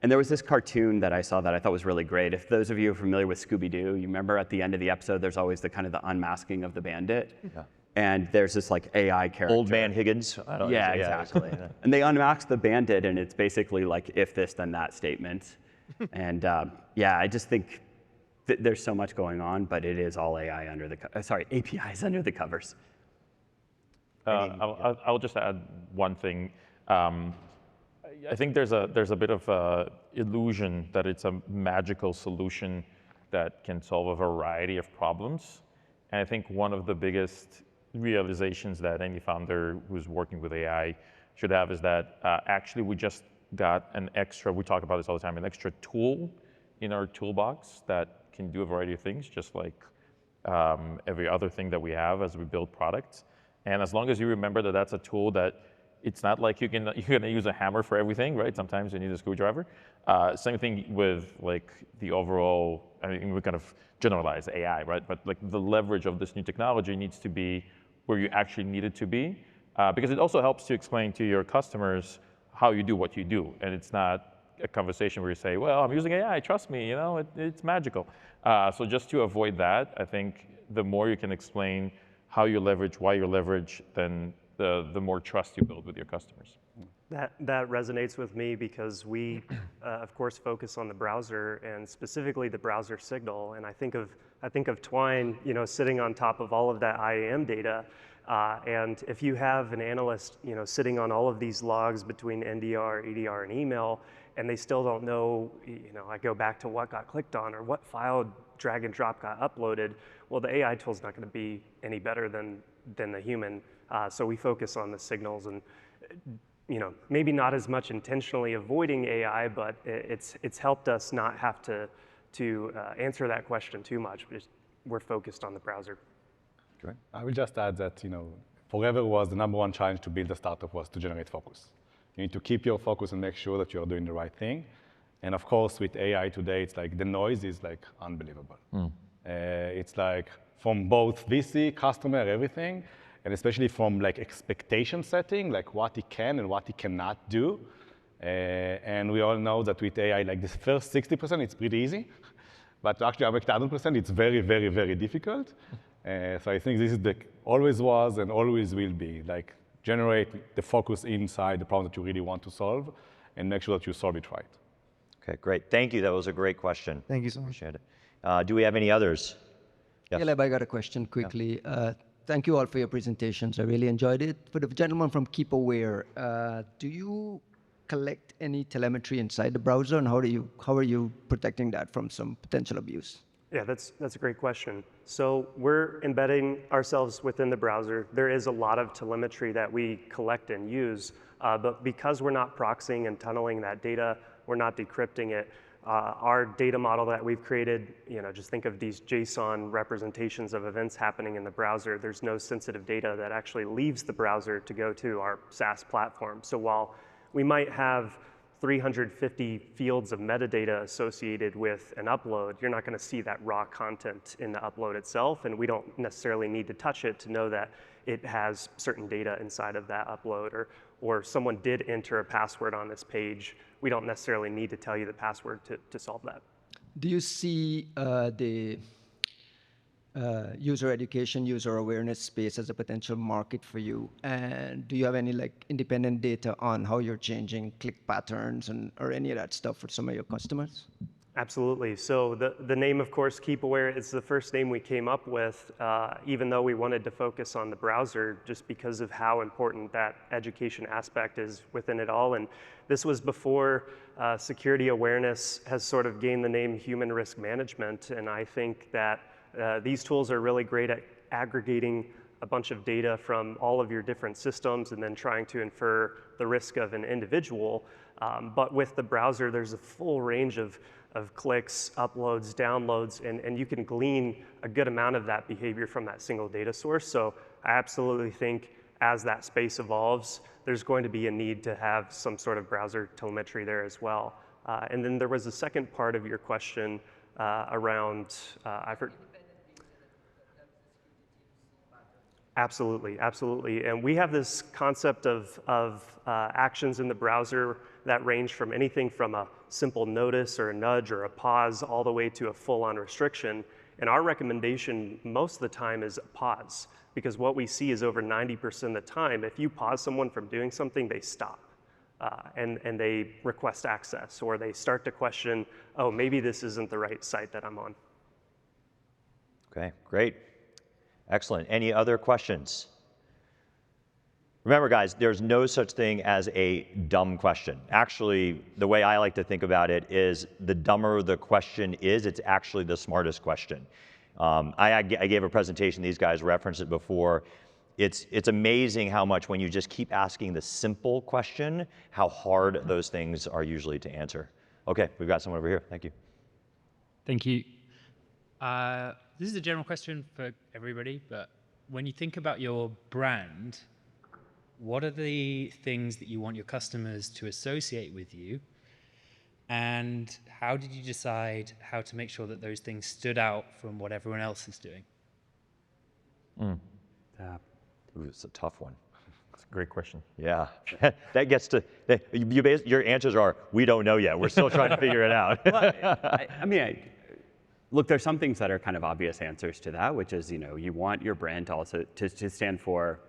And there was this cartoon that I saw that I thought was really great. If those of you are familiar with Scooby-Doo, you remember at the end of the episode, there's always the kind of the unmasking of the bandit. Yeah. And there's this like AI character. Old Man Higgins. Yeah, exactly. And they unmask the bandit, and it's basically like if this, then that statements. And yeah, I just think there's so much going on, but it is all AI under the, APIs under the covers. I'll just add one thing. I think there's a bit of illusion that it's a magical solution that can solve a variety of problems. And I think one of the biggest realizations that any founder who's working with AI should have is that actually we just got an extra, we talk about this all the time, an extra tool in our toolbox that can do a variety of things, just like every other thing that we have as we build products. And as long as you remember that that's a tool that it's not like you're gonna use a hammer for everything, right? Sometimes you need a screwdriver. Same thing with like the overall, I mean, we kind of generalize AI, right? But like the leverage of this new technology needs to be where you actually need it to be, because it also helps to explain to your customers how you do what you do. And it's not a conversation where you say, well, I'm using AI, trust me, it's magical. So just to avoid that, I think the more you can explain how you leverage, why you leverage, then the more trust you build with your customers. That resonates with me because we, of course, focus on the browser and specifically the browser signal. And I think of Twine, sitting on top of all of that IAM data. And if you have an analyst, sitting on all of these logs between NDR, EDR, and email, and they still don't know, I go back to what got clicked on or what file drag and drop got uploaded. Well, the AI tool's not going to be any better than the human. So we focus on the signals and, maybe not as much intentionally avoiding AI, but it's helped us not have to answer that question too much. We're focused on the browser. Great. I will just add that, forever was the #1 challenge to build a startup was to generate focus. You need to keep your focus and make sure that you're doing the right thing. And of course, with AI today, it's like the noise is like unbelievable. It's like from both VC, customer, everything. and especially from like expectation setting, like what it can and what it cannot do. And we all know that with AI, like this first 60%, it's pretty easy. But to actually make 100%, it's very, very, very difficult. So I think this is always was and always will be, like generate the focus inside the problem that you really want to solve and make sure that you solve it right. Okay, great. Thank you. That was a great question. Thank you so much. Appreciate it. Do we have any others? Yes. Caleb, I got a question quickly. Thank you all for your presentations. I really enjoyed it. For the gentleman from Keepaware, do you collect any telemetry inside the browser, and how are you protecting that from some potential abuse? Yeah, that's a great question. So we're embedding ourselves within the browser. There is a lot of telemetry that we collect and use, but because we're not proxying and tunneling that data, we're not decrypting it. Our data model that we've created, just think of these JSON representations of events happening in the browser. There's no sensitive data that actually leaves the browser to go to our SaaS platform. So while we might have 350 fields of metadata associated with an upload, you're not going to see that raw content in the upload itself, and we don't necessarily need to touch it to know that it has certain data inside of that upload, or someone did enter a password on this page. We don't necessarily need to tell you the password to solve that. Do you see the user education, user awareness space as a potential market for you? And do you have any independent data on how you're changing click patterns or any of that stuff for some of your customers? Absolutely. So the name, of course, Keepaware, is the first name we came up with, even though we wanted to focus on the browser, just because of how important that education aspect is within it all. And this was before security awareness has sort of gained the name human risk management. And I think that these tools are really great at aggregating a bunch of data from all of your different systems and then trying to infer the risk of an individual. But with the browser, there's a full range of clicks, uploads, downloads, and you can glean a good amount of that behavior from that single data source. So I absolutely think as that space evolves, there's going to be a need to have some sort of browser telemetry there as well. And then there was a second part of your question around, Absolutely, absolutely. And we have this concept of actions in the browser that range from anything from a simple notice or a nudge or a pause all the way to a full-on restriction. And our recommendation most of the time is a pause, because what we see is over 90% of the time, if you pause someone from doing something, they stop. And they request access, or they start to question, oh, maybe this isn't the right site that I'm on. Okay, great. Excellent. Any other questions? Remember, guys, there's no such thing as a dumb question. Actually, the way I like to think about it is the dumber the question is, it's actually the smartest question. I gave a presentation, these guys referenced it before. It's amazing how much when you just keep asking the simple question, how hard those things are usually to answer. Okay, we've got someone over here. Thank you. Thank you. This is a general question for everybody, but when you think about your brand, what are the things that you want your customers to associate with you? And how did you decide how to make sure that those things stood out from what everyone else is doing? Ooh, it's a tough one. That's a great question. Yeah, that gets to, your answers are, we don't know yet. We're still trying to figure it out. Well, look, there's some things that are kind of obvious answers to that, which is, you want your brand to also to stand for,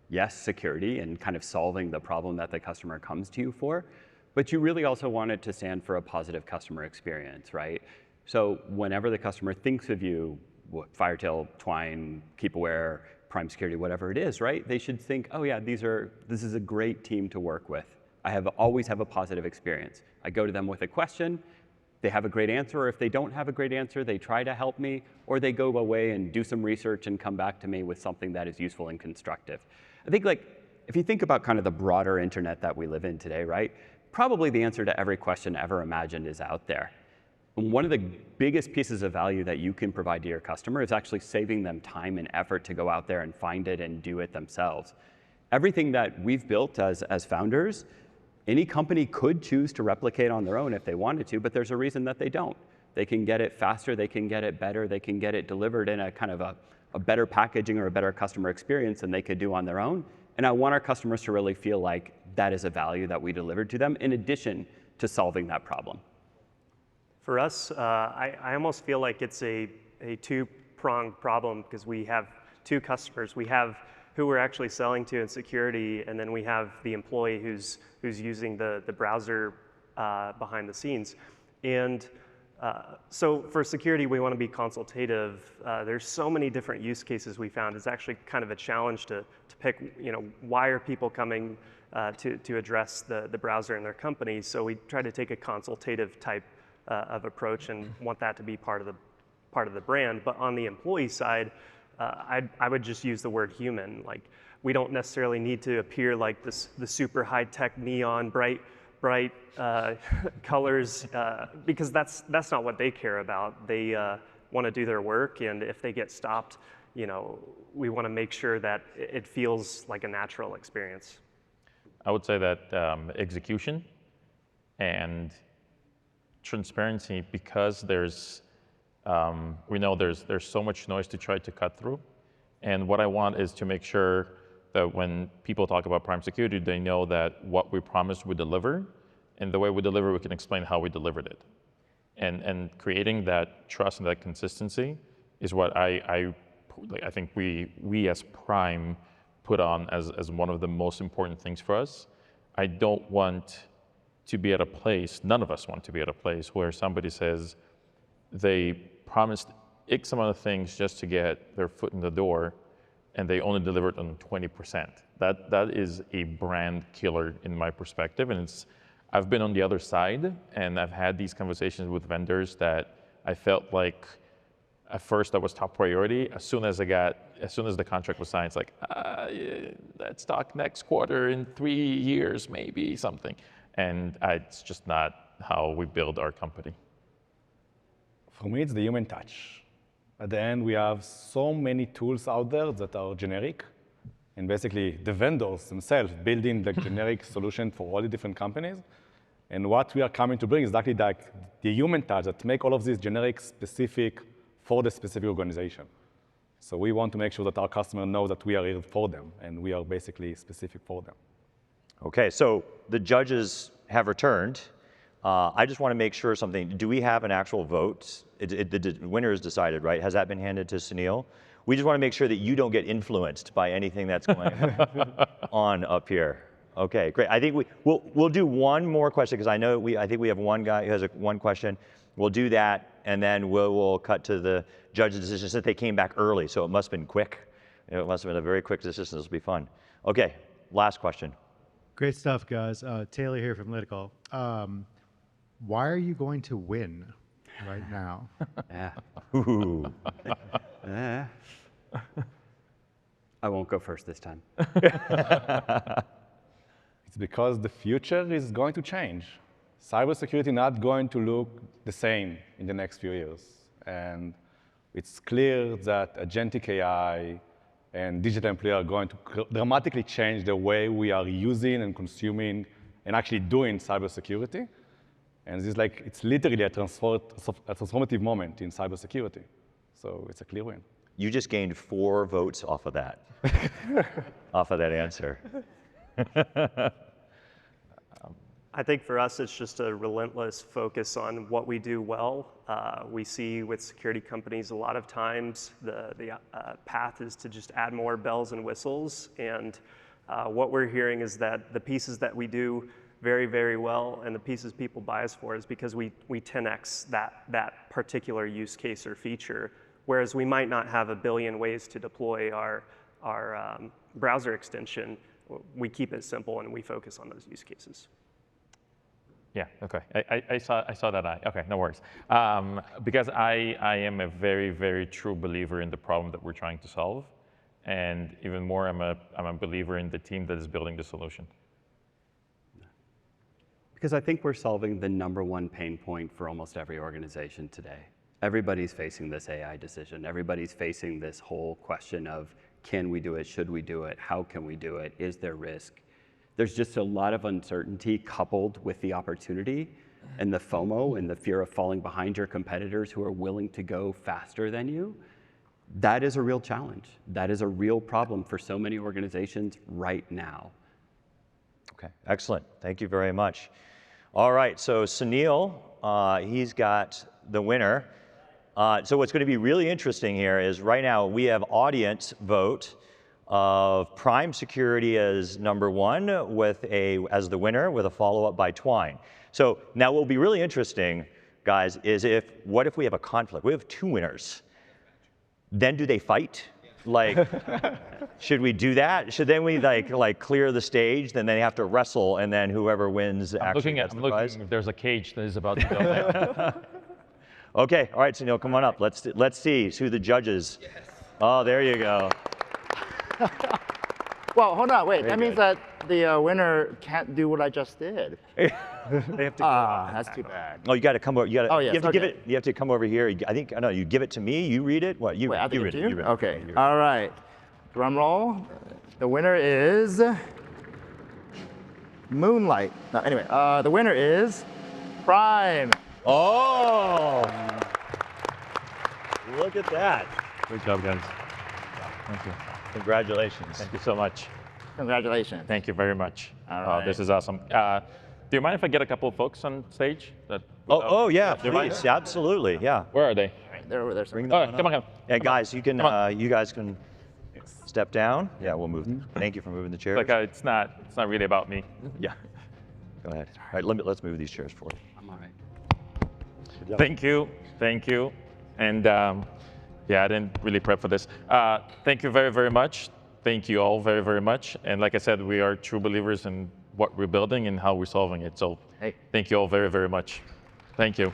yes, security and kind of solving the problem that the customer comes to you for, but you really also want it to stand for a positive customer experience, right? So whenever the customer thinks of you, FireTail, Twine, Keepaware, Prime Security, whatever it is, right? They should think, oh yeah, this is a great team to work with. I always have a positive experience. I go to them with a question, they have a great answer, or if they don't have a great answer, they try to help me, or they go away and do some research and come back to me with something that is useful and constructive. I think if you think about kind of the broader internet that we live in today, right? Probably the answer to every question ever imagined is out there. And one of the biggest pieces of value that you can provide to your customer is actually saving them time and effort to go out there and find it and do it themselves. Everything that we've built as founders, any company could choose to replicate on their own if they wanted to, but there's a reason that they don't. They can get it faster, they can get it better, they can get it delivered in a kind of a better packaging or a better customer experience than they could do on their own. And I want our customers to really feel like that is a value that we delivered to them in addition to solving that problem. For us, I almost feel like it's a two-pronged problem because we have two customers. We have who we're actually selling to in security, and then we have the employee who's using the browser behind the scenes. And so for security, we want to be consultative. There's so many different use cases we found. It's actually kind of a challenge to pick, why are people coming to address the browser in their company? So we try to take a consultative type of approach and want that to be part of the brand. But on the employee side, I would just use the word human. Like, we don't necessarily need to appear like the super high-tech neon bright colors because that's not what they care about. They want to do their work, and if they get stopped, we want to make sure that it feels like a natural experience. I would say that execution and transparency, because we know there's so much noise to try to cut through. And what I want is to make sure that when people talk about prime security, they know that what we promised we deliver, and the way we deliver, we can explain how we delivered it. And creating that trust and that consistency is what I think we as Prime put on as one of the most important things for us. I don't want to be at a place, none of us want to be at a place where somebody says they promised X amount of things just to get their foot in the door, and they only delivered on 20%. That is a brand killer in my perspective, and I've been on the other side, and I've had these conversations with vendors that I felt like at first that was top priority. As soon as the contract was signed, it's like, let's talk next quarter in 3 years, maybe something. And it's just not how we build our company. For me, it's the human touch. At the end, we have so many tools out there that are generic, and basically the vendors themselves building the generic solution for all the different companies. And what we are coming to bring is exactly like the human touch that make all of these generic specific for the specific organization. So we want to make sure that our customer knows that we are here for them, and we are basically specific for them. Okay, so the judges have returned. I just want to make sure something. Do we have an actual vote? The winner is decided, right? Has that been handed to Sunil? We just want to make sure that you don't get influenced by anything that's going on up here. Okay, great. I think we'll do one more question because I think we have one guy who has one question. We'll do that, and then we'll cut to the judge's decision since they came back early, so it must have been quick. It must have been a very quick decision. This will be fun. Okay, last question. Great stuff, guys. Taylor here from Liticall. Why are you going to win right now? Ooh. I won't go first this time. It's because the future is going to change. Cybersecurity not going to look the same in the next few years. And it's clear that agentic AI and digital employee are going to dramatically change the way we are using and consuming and actually doing cybersecurity. And it's literally a transformative moment in cybersecurity. So it's a clear win. You just gained 4 votes off of that, off of that answer. I think for us, it's just a relentless focus on what we do well. We see with security companies a lot of times the path is to just add more bells and whistles. And what we're hearing is that the pieces that we do very, very well and the pieces people buy us for is because we 10x that particular use case or feature. Whereas we might not have a billion ways to deploy our browser extension, we keep it simple and we focus on those use cases. Yeah, okay. I saw that eye. Okay, no worries. Because I am a very, very true believer in the problem that we're trying to solve. And even more, I'm a believer in the team that is building the solution. Because I think we're solving the #1 pain point for almost every organization today. Everybody's facing this AI decision. Everybody's facing this whole question of, can we do it? Should we do it? How can we do it? Is there risk? There's just a lot of uncertainty coupled with the opportunity and the FOMO and the fear of falling behind your competitors who are willing to go faster than you. That is a real challenge. That is a real problem for so many organizations right now. Okay, excellent. Thank you very much. All right, so Sunil, he's got the winner. So what's going to be really interesting here is right now we have audience vote of Prime Security as number one as the winner with a follow-up by Twine. So now what will be really interesting, guys, is what if we have a conflict? We have two winners. Then do they fight? Like, should we do that? Should then we like clear the stage, then they have to wrestle, and then whoever wins actually gets the prize? I'm looking if there's a cage that is about to go there. Okay, all right, Sunil, come on up. Let's see who the judges. Yes. Oh, there you go. Well, hold on, wait. That means that the winner can't do what I just did. They have to. That's too bad. Oh, you got to come over. You got to. Oh, yes, You have to give it. You have to come over here. I think I know. You give it to me. You read it. What you? Wait, I have to you give read it to it. you? You read it. Okay. You read it. All right. Drum roll. The winner is Moonlight. No, anyway, the winner is Prime. Oh. Look at that. Great job, guys. Thank you. Congratulations. Thank you so much. Congratulations. Thank you very much. All right. This is awesome. Do you mind if I get a couple of folks on stage? Oh yeah, please. Absolutely. Yeah. Where are they? They're over there. Bring Oh, them come on. Yeah, guys, you can. You guys can step down. Yeah, we'll move. Thank you for moving the chairs. Like it's not really about me. Yeah. Go ahead. All right, let's move these chairs forward. I'm all right. Thank you. And yeah, I didn't really prep for this. Thank you very, very much. Thank you all very, very much. And like I said, we are true believers in what we're building and how we're solving it. So thank you all very, very much. Thank you.